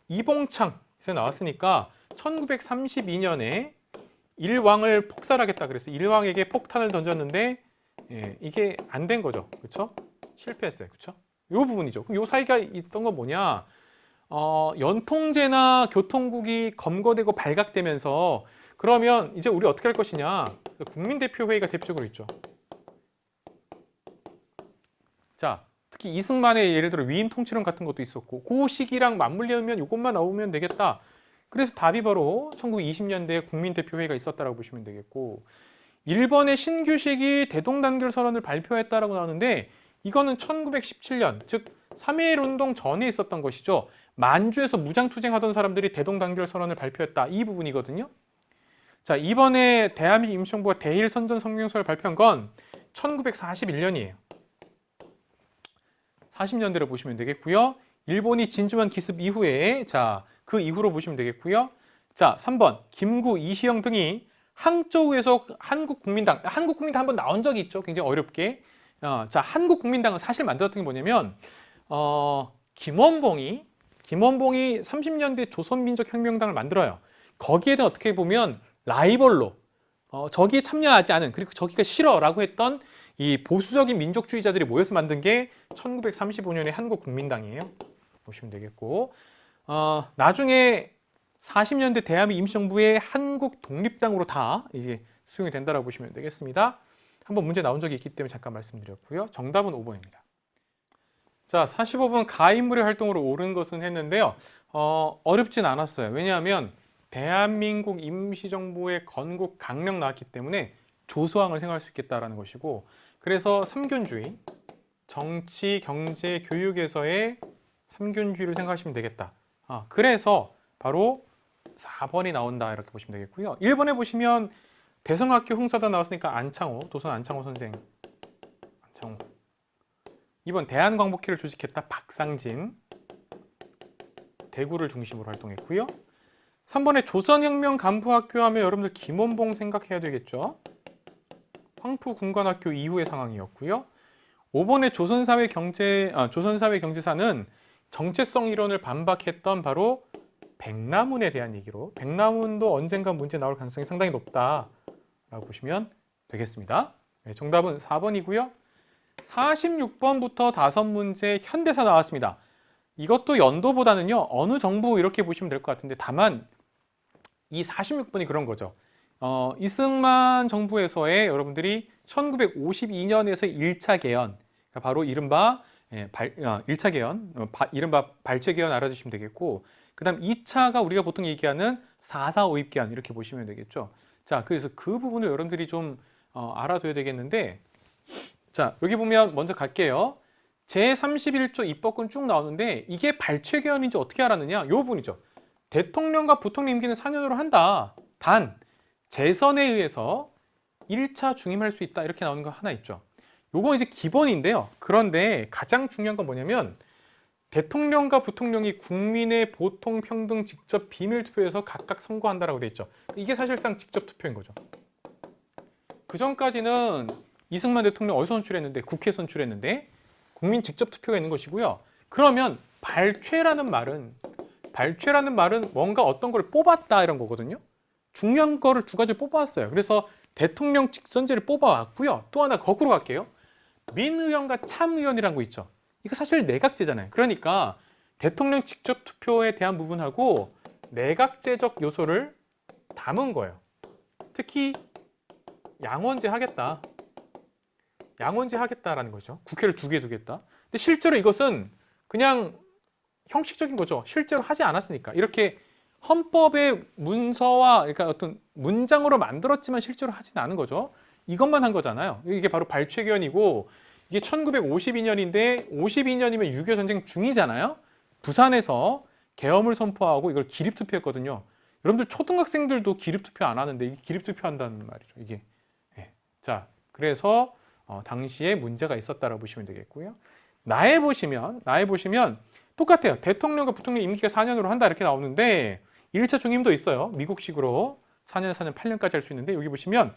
이봉창에서 나왔으니까 1932년에 일왕을 폭살하겠다 그랬어요. 일왕에게 폭탄을 던졌는데 이게 안 된 거죠. 그렇죠? 실패했어요. 그렇죠? 이 부분이죠. 그럼 이 사이가 있던 건 뭐냐? 연통제나 교통국이 검거되고 발각되면서 그러면 이제 우리 어떻게 할 것이냐? 국민대표회의가 대표적으로 있죠. 자, 특히 이승만의 예를 들어 위임 통치론 같은 것도 있었고 그 시기랑 맞물리면 이것만 나오면 되겠다. 그래서 답이 바로 1920년대에 국민대표회의가 있었다라고 보시면 되겠고 일본의 신규식이 대동단결 선언을 발표했다라고 나오는데 이거는 1917년, 즉 3.1 운동 전에 있었던 것이죠. 만주에서 무장투쟁하던 사람들이 대동단결 선언을 발표했다. 이 부분이거든요. 자, 이번에 대한민국 임시정부가 대일 선전 성명서를 발표한 건 1941년이에요. 40년대로 보시면 되겠고요. 일본이 진주만 기습 이후에 자, 그 이후로 보시면 되겠고요. 자, 3번 김구, 이시영 등이 항저우에서 한국국민당 한번 나온 적이 있죠. 굉장히 어렵게. 자, 한국국민당은 사실 만들었던 게 뭐냐면 김원봉이 30년대 조선민족혁명당을 만들어요. 거기에 대해 어떻게 보면 라이벌로 저기에 참여하지 않은, 그리고 저기가 싫어라고 했던 이 보수적인 민족주의자들이 모여서 만든 게 1935년의 한국국민당이에요. 보시면 되겠고, 나중에 40년대 대한민국 임시정부의 한국 독립당으로 다 이제 수용이 된다라고 보시면 되겠습니다. 한번 문제 나온 적이 있기 때문에 잠깐 말씀드렸고요. 정답은 5번입니다. 자, 45번 가인물의 활동으로 옳은 것은 했는데요. 어렵진 않았어요. 왜냐하면 대한민국 임시정부의 건국 강령 나왔기 때문에 조소왕을 생각할 수 있겠다라는 것이고, 그래서 삼균주의, 정치, 경제, 교육에서의 삼균주의를 생각하시면 되겠다. 그래서 바로 4번이 나온다 이렇게 보시면 되겠고요. 1번에 보시면 대성학교 흥사단 나왔으니까 안창호, 도선 안창호 선생, 안창호. 2번 대한광복회를 조직했다 박상진, 대구를 중심으로 활동했고요. 3번에 조선혁명 간부학교 하면 여러분들 김원봉 생각해야 되겠죠. 황푸군관학교 이후의 상황이었고요. 5번에 조선사회 경제사는 정체성 이론을 반박했던 바로 백남훈에 대한 얘기로, 백남훈도 언젠가 문제 나올 가능성이 상당히 높다라고 보시면 되겠습니다. 네, 정답은 4번이고요. 46번부터 5문제 현대사 나왔습니다. 이것도 연도보다는요 어느 정부 이렇게 보시면 될 것 같은데, 다만 이 46번이 그런 거죠. 이승만 정부에서의 여러분들이 1952년에서 1차 개헌, 그러니까 바로 이른바 1차 개헌, 이른바 발췌 개헌 알아주시면 되겠고, 그 다음 2차가 우리가 보통 얘기하는 4.4 오입 개헌 이렇게 보시면 되겠죠. 자, 그래서 그 부분을 여러분들이 좀 알아둬야 되겠는데, 자, 여기 보면 먼저 갈게요. 제31조 입법권 쭉 나오는데 이게 발췌 개헌인지 어떻게 알았느냐? 이 부분이죠. 대통령과 부통령 임기는 4년으로 한다. 단 재선에 의해서 1차 중임할 수 있다 이렇게 나오는 거 하나 있죠. 요거 이제 기본인데요. 그런데 가장 중요한 건 뭐냐면 대통령과 부통령이 국민의 보통 평등 직접 비밀 투표에서 각각 선거한다라고 돼 있죠. 이게 사실상 직접 투표인 거죠. 그 전까지는 이승만 대통령 어디서 선출했는데, 국회 선출했는데 국민 직접 투표가 있는 것이고요. 그러면 발췌라는 말은 뭔가 어떤 걸 뽑았다 이런 거거든요. 중요한 거를 두 가지 뽑아왔어요. 그래서 대통령 직선제를 뽑아왔고요. 또 하나 거꾸로 갈게요. 민의원과 참의원이라는 거 있죠. 이거 사실 내각제잖아요. 그러니까 대통령 직접 투표에 대한 부분하고 내각제적 요소를 담은 거예요. 특히 양원제 하겠다라는 거죠. 국회를 2개 두겠다. 근데 실제로 이것은 그냥 형식적인 거죠. 실제로 하지 않았으니까. 이렇게 헌법의 문서와, 그러니까 어떤 문장으로 만들었지만 실제로 하진 않은 거죠. 이것만 한 거잖아요. 이게 바로 발췌개헌이고, 이게 1952년인데 52년이면 6.25 전쟁 중이잖아요. 부산에서 계엄을 선포하고 이걸 기립투표했거든요. 여러분들 초등학생들도 기립투표 안 하는데 이게 기립투표한다는 말이죠. 이게. 네. 자, 그래서 당시에 문제가 있었다라고 보시면 되겠고요. 나에 보시면 똑같아요. 대통령과 부통령 임기가 4년으로 한다 이렇게 나오는데 1차 중임도 있어요. 미국식으로 4년 8년까지 할 수 있는데, 여기 보시면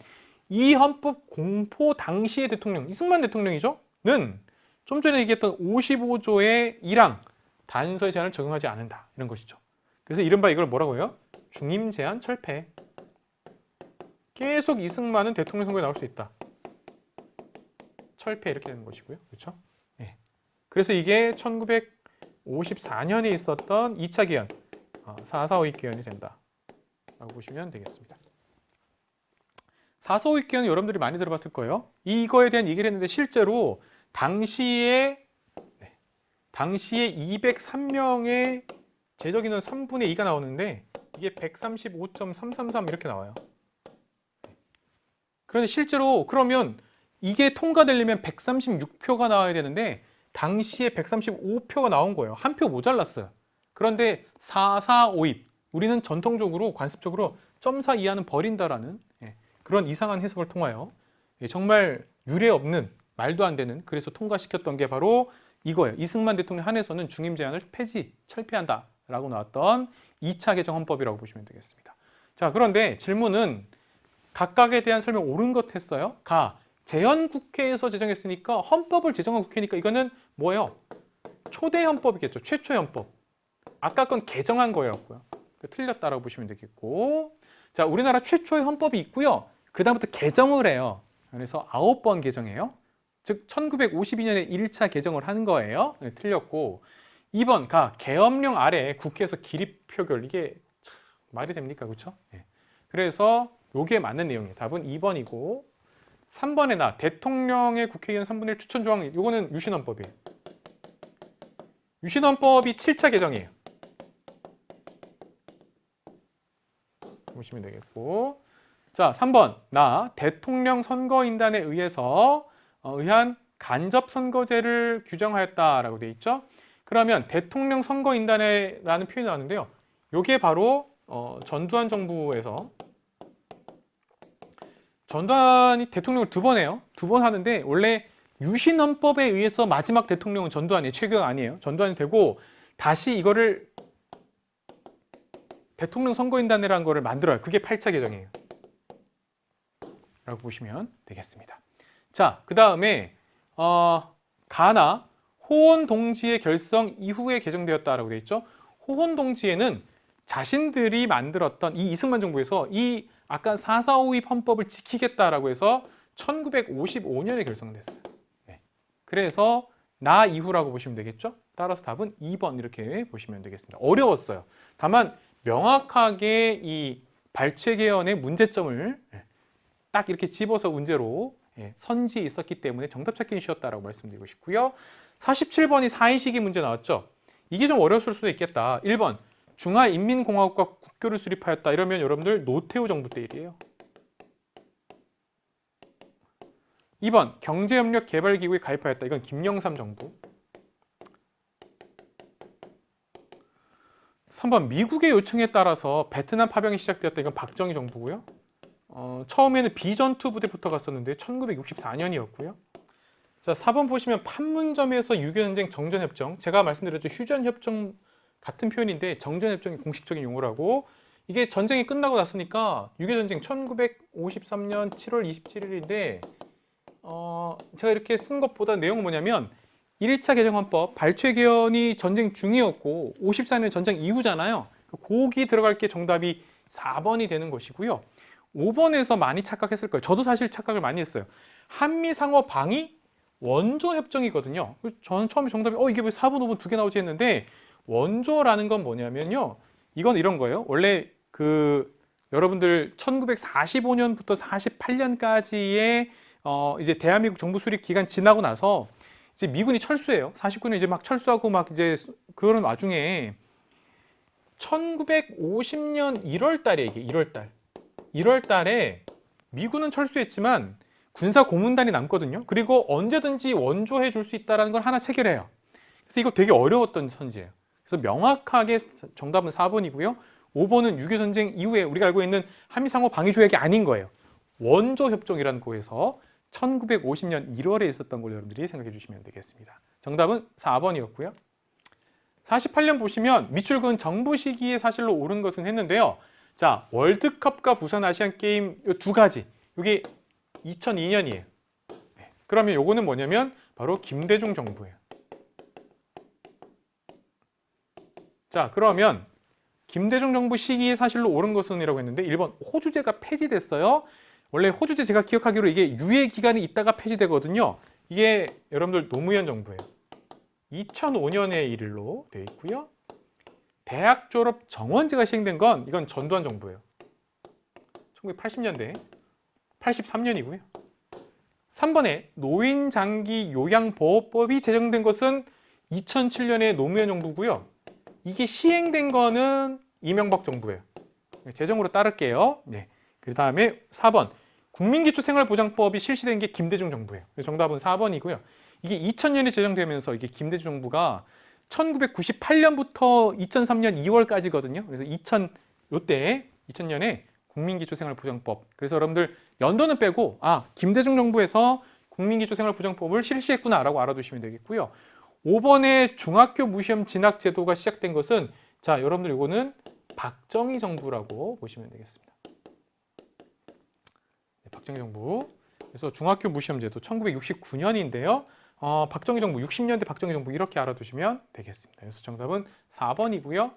이 헌법 공포 당시의 대통령, 이승만 대통령이죠. 는 좀 전에 얘기했던 55조의 1항 단서의 제한을 적용하지 않는다 이런 것이죠. 그래서 이른바 이걸 뭐라고 해요? 중임 제한 철폐. 계속 이승만은 대통령 선거에 나올 수 있다. 철폐 이렇게 되는 것이고요. 그렇죠? 네. 그래서 이게 1954년에 있었던 2차 개헌, 4.4 오입 개헌이 된다 라고 보시면 되겠습니다. 4.4 오입 개헌은 여러분들이 많이 들어봤을 거예요. 이거에 대한 얘기를 했는데 실제로 당시에 203명의 제적 인원 3분의 2가 나오는데 이게 135.333 이렇게 나와요. 그런데 실제로 그러면 이게 통과되려면 136표가 나와야 되는데 당시에 135표가 나온 거예요. 한 표 모자랐어요. 그런데 4.4 오입, 우리는 전통적으로 관습적으로 .4 이하는 버린다라는 그런 이상한 해석을 통하여 정말 유례 없는 말도 안 되는 그래서 통과시켰던 게 바로 이거예요. 이승만 대통령 한해서는 중임 제한을 철폐한다라고 나왔던 2차 개정 헌법이라고 보시면 되겠습니다. 자, 그런데 질문은 각각에 대한 설명 옳은 것 했어요. 재헌국회에서 제정했으니까 헌법을 제정한 국회니까 이거는 뭐예요? 초대 헌법이겠죠. 최초의 헌법. 아까 건 개정한 거였고요. 틀렸다라고 보시면 되겠고, 자, 우리나라 최초의 헌법이 있고요. 그 다음부터 개정을 해요. 그래서 9번 개정해요. 즉 1952년에 1차 개정을 하는 거예요. 네, 틀렸고, 2번 계엄령 아래 국회에서 기립 표결. 이게 참 말이 됩니까? 그렇죠? 네. 그래서 요게 맞는 내용이에요. 답은 2번이고, 3번에 대통령의 국회의원 3분의 1 추천 조항. 요거는 유신헌법이에요. 유신헌법이 7차 개정이에요. 보시면 되겠고, 자, 3번 대통령 선거인단에 의한 간접선거제를 규정하였다라고 되어 있죠. 그러면 대통령 선거인단회라는 표현이 나왔는데요. 이게 바로 전두환 정부에서 전두환이 대통령을 2번 해요. 2번 하는데 원래 유신헌법에 의해서 마지막 대통령은 전두환이에요. 최규가 아니에요. 전두환이 되고 다시 이거를 대통령 선거인단회라는 거를 만들어요. 그게 8차 개정이에요. 라고 보시면 되겠습니다. 자, 그 다음에 가나 호원동지의 결성 이후에 개정되었다라고 되어 있죠. 호원동지에는 자신들이 만들었던 이 이승만 정부에서 이 아까 4.4.5.2 헌법을 지키겠다라고 해서 1955년에 결성됐어요. 네. 그래서 이후라고 보시면 되겠죠. 따라서 답은 2번 이렇게 보시면 되겠습니다. 어려웠어요. 다만 명확하게 이 발췌개헌의 문제점을 딱 이렇게 집어서 문제로 선지에 있었기 때문에 정답 찾기는 쉬웠다라고 말씀드리고 싶고요. 47번이 사이시기 문제 나왔죠. 이게 좀 어려웠을 수도 있겠다. 1번 중화인민공화국과 국교를 수립하였다. 이러면 여러분들 노태우 정부 때 일이에요. 2번 경제협력개발기구에 가입하였다. 이건 김영삼 정부. 3번 미국의 요청에 따라서 베트남 파병이 시작되었다. 이건 박정희 정부고요. 처음에는 비전투 부대부터 갔었는데 1964년이었고요. 자, 4번 보시면 판문점에서 6.25 전쟁 정전협정. 제가 말씀드렸죠. 휴전협정 같은 표현인데 정전협정이 공식적인 용어라고. 이게 전쟁이 끝나고 났으니까 6.25 전쟁 1953년 7월 27일인데 제가 이렇게 쓴 것보다 내용은 뭐냐면 1차 개정헌법 발췌개헌이 전쟁 중이었고 54년 전쟁 이후잖아요. 거기 들어갈 게 정답이 4번이 되는 것이고요. 5번에서 많이 착각했을 거예요. 저도 사실 착각을 많이 했어요. 한미상호 방위 원조협정이거든요. 저는 처음에 정답이 이게 왜 4번, 5번 두 개 나오지 했는데 원조라는 건 뭐냐면요. 이건 이런 거예요. 원래 여러분들 1945년부터 48년까지의 이제 대한민국 정부 수립 기간 지나고 나서 이제 미군이 철수해요. 49년 이제 막 철수하고 막 이제 그런 와중에 1950년 1월 달에 이게 1월 달에 미군은 철수했지만 군사 고문단이 남거든요. 그리고 언제든지 원조해 줄 수 있다는 걸 하나 체결해요. 그래서 이거 되게 어려웠던 선지예요. 그래서 명확하게 정답은 4번이고요. 5번은 6.25 전쟁 이후에 우리가 알고 있는 한미상호 방위조약이 아닌 거예요. 원조협정이라는 거에서 1950년 1월에 있었던 걸 여러분들이 생각해 주시면 되겠습니다. 정답은 4번이었고요. 48년 보시면 밑줄근 정부 시기에 사실로 옳은 것은 했는데요. 자, 월드컵과 부산 아시안게임 이 두 가지. 이게 2002년이에요. 그러면 요거는 뭐냐면 바로 김대중 정부예요. 자, 그러면 김대중 정부 시기에 사실로 옳은 것은 이라고 했는데 1번 호주제가 폐지됐어요. 원래 호주제 제가 기억하기로 이게 유예 기간이 있다가 폐지되거든요. 이게 여러분들 노무현 정부예요. 2005년의 일로 되어 있고요. 대학 졸업 정원제가 시행된 건 이건 전두환 정부예요. 1980년대 83년이고요. 3번에 노인 장기 요양보호법이 제정된 것은 2007년에 노무현 정부고요. 이게 시행된 거는 이명박 정부예요. 재정으로 따를게요. 네. 그 다음에 4번 국민기초생활보장법이 실시된 게 김대중 정부예요. 정답은 4번이고요. 이게 2000년에 제정되면서 이게 김대중 정부가 1998년부터 2003년 2월까지거든요. 그래서 2000년에 국민기초생활보장법. 그래서 여러분들 연도는 빼고 김대중 정부에서 국민기초생활보장법을 실시했구나라고 알아두시면 되겠고요. 5번에 중학교 무시험 진학 제도가 시작된 것은 자, 여러분들 이거는 박정희 정부라고 보시면 되겠습니다. 네, 박정희 정부. 그래서 중학교 무시험 제도 1969년인데요. 박정희 정부 60년대 박정희 정부 이렇게 알아두시면 되겠습니다. 그래서 정답은 4번이고요.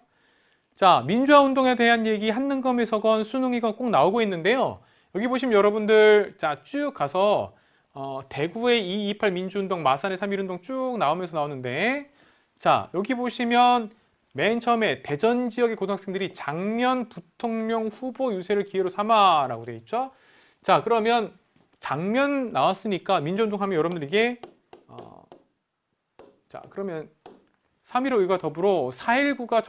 자, 민주화 운동에 대한 얘기 한능검에서건 수능이건 꼭 나오고 있는데요. 여기 보시면 여러분들 자, 쭉 가서 대구의 228 민주운동, 마산의 3.1운동 쭉 나오는데 자, 여기 보시면 맨 처음에 대전 지역의 고등학생들이 장면 부통령 후보 유세를 기회로 삼아라고 되어 있죠. 자, 그러면 장면 나왔으니까 민주운동 하면 여러분들 이게 자, 그러면 3.15 의회와 더불어 4.19가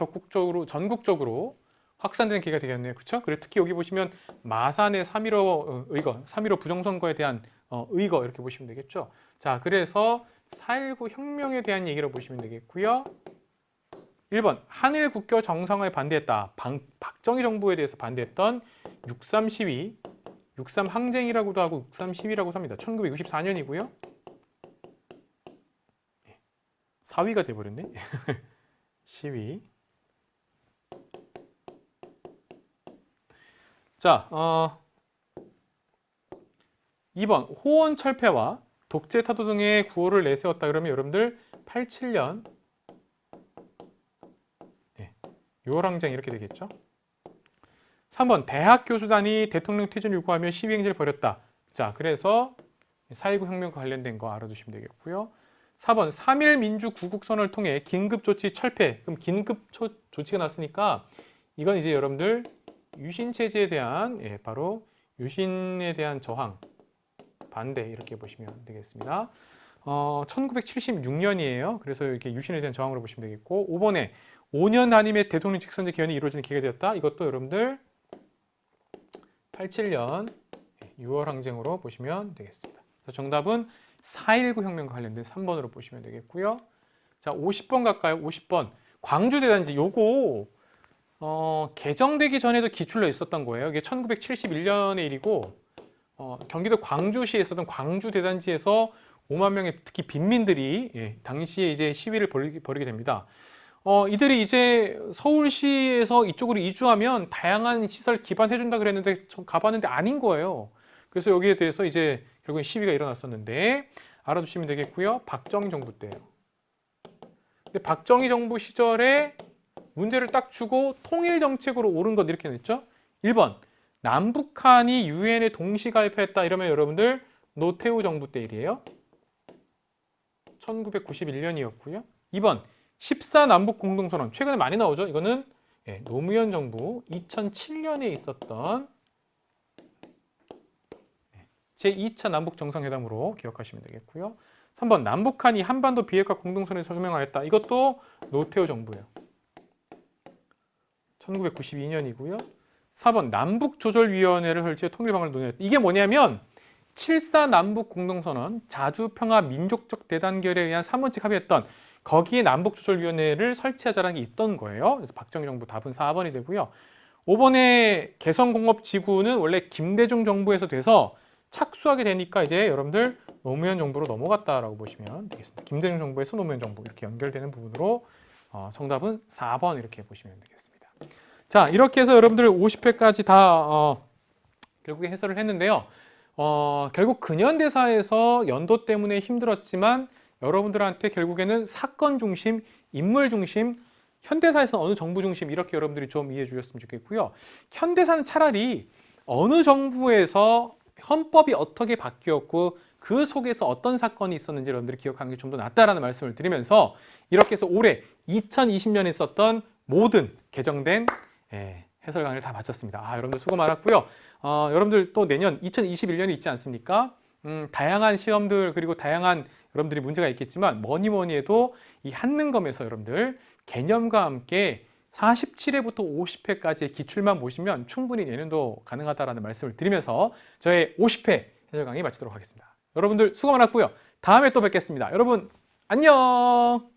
전국적으로 확산되는 계기가 되겠네요. 그렇죠? 그리고 특히 여기 보시면 마산의 3.15 의거, 3.15 부정선거에 대한 의거 이렇게 보시면 되겠죠. 자, 그래서 4.19 혁명에 대한 얘기로 보시면 되겠고요. 1번 한일 국교 정상화에 반대했다. 박정희 정부에 대해서 반대했던 6.3 시위, 6.3 항쟁이라고도 하고 6.3 시위라고 합니다. 1964년이고요. 4위가 돼버렸네. 시위. 자, 2번 호원 철폐와 독재 타도 등의 구호를 내세웠다. 그러면 여러분들 87년 6월 항쟁 이렇게 되겠죠. 3번 대학 교수단이 대통령 퇴진을 요구하며 시위행진을 벌였다. 자, 그래서 4.19 혁명과 관련된 거 알아두시면 되겠고요. 4번 3.1 민주 구국선언을 통해 긴급조치 철폐. 그럼 긴급조치가 났으니까 이건 이제 여러분들 유신체제에 대한 바로 유신에 대한 저항, 반대 이렇게 보시면 되겠습니다. 1976년이에요. 그래서 이렇게 유신에 대한 저항으로 보시면 되겠고 5번에 5년 단임의 대통령 직선제 개헌이 이루어지는 계기가 되었다. 이것도 여러분들 87년 6월 항쟁으로 보시면 되겠습니다. 그래서 정답은 4.19 혁명과 관련된 3번으로 보시면 되겠고요. 자, 50번 갈까요? 50번. 광주대단지 요거 개정되기 전에도 기출로 있었던 거예요. 이게 1971년의 일이고 경기도 광주시에 있었던 광주대단지에서 5만 명의 특히 빈민들이 당시에 이제 시위를 벌이게 됩니다. 이들이 이제 서울시에서 이쪽으로 이주하면 다양한 시설 기반해준다 그랬는데 가봤는데 아닌 거예요. 그래서 여기에 대해서 이제 결국엔 시위가 일어났었는데 알아두시면 되겠고요. 박정희 정부 때예요. 근데 박정희 정부 시절에 문제를 딱 주고 통일 정책으로 옳은 것 이렇게 냈죠. 1번 남북한이 유엔에 동시 가입했다 이러면 여러분들 노태우 정부 때 일이에요. 1991년이었고요. 2번 14 남북 공동선언 최근에 많이 나오죠. 이거는 노무현 정부 2007년에 있었던 제2차 남북 정상회담으로 기억하시면 되겠고요. 3번 남북한이 한반도 비핵화 공동선언에서 서명하였다. 이것도 노태우 정부예요. 1992년이고요. 4번 남북조절위원회를 설치해 통일방안을 논의했다. 이게 뭐냐면 7.4 남북 공동선언 자주평화 민족적 대단결에 의한 3원칙 합의했던 거기에 남북조절위원회를 설치하자라는 게 있던 거예요. 그래서 박정희 정부 답은 4번이 되고요. 5번의 개성공업지구는 원래 김대중 정부에서 돼서 착수하게 되니까 이제 여러분들 노무현 정부로 넘어갔다라고 보시면 되겠습니다. 김대중 정부에서 노무현 정부 이렇게 연결되는 부분으로 정답은 4번 이렇게 보시면 되겠습니다. 자, 이렇게 해서 여러분들 50회까지 다 결국에 해설을 했는데요. 결국 근현대사에서 연도 때문에 힘들었지만 여러분들한테 결국에는 사건 중심, 인물 중심, 현대사에서는 어느 정부 중심 이렇게 여러분들이 좀 이해해 주셨으면 좋겠고요. 현대사는 차라리 어느 정부에서 헌법이 어떻게 바뀌었고 그 속에서 어떤 사건이 있었는지 여러분들이 기억하는 게 좀 더 낫다라는 말씀을 드리면서 이렇게 해서 올해 2020년에 있었던 모든 개정된 해설 강의를 다 마쳤습니다. 여러분들 수고 많았고요. 여러분들 또 내년 2021년이 있지 않습니까? 다양한 시험들 그리고 다양한 여러분들이 문제가 있겠지만 뭐니 해도 이 한능검에서 여러분들 개념과 함께 47회부터 50회까지의 기출만 보시면 충분히 내년도 가능하다라는 말씀을 드리면서 저의 50회 해설 강의 마치도록 하겠습니다. 여러분들 수고 많았고요. 다음에 또 뵙겠습니다. 여러분 안녕.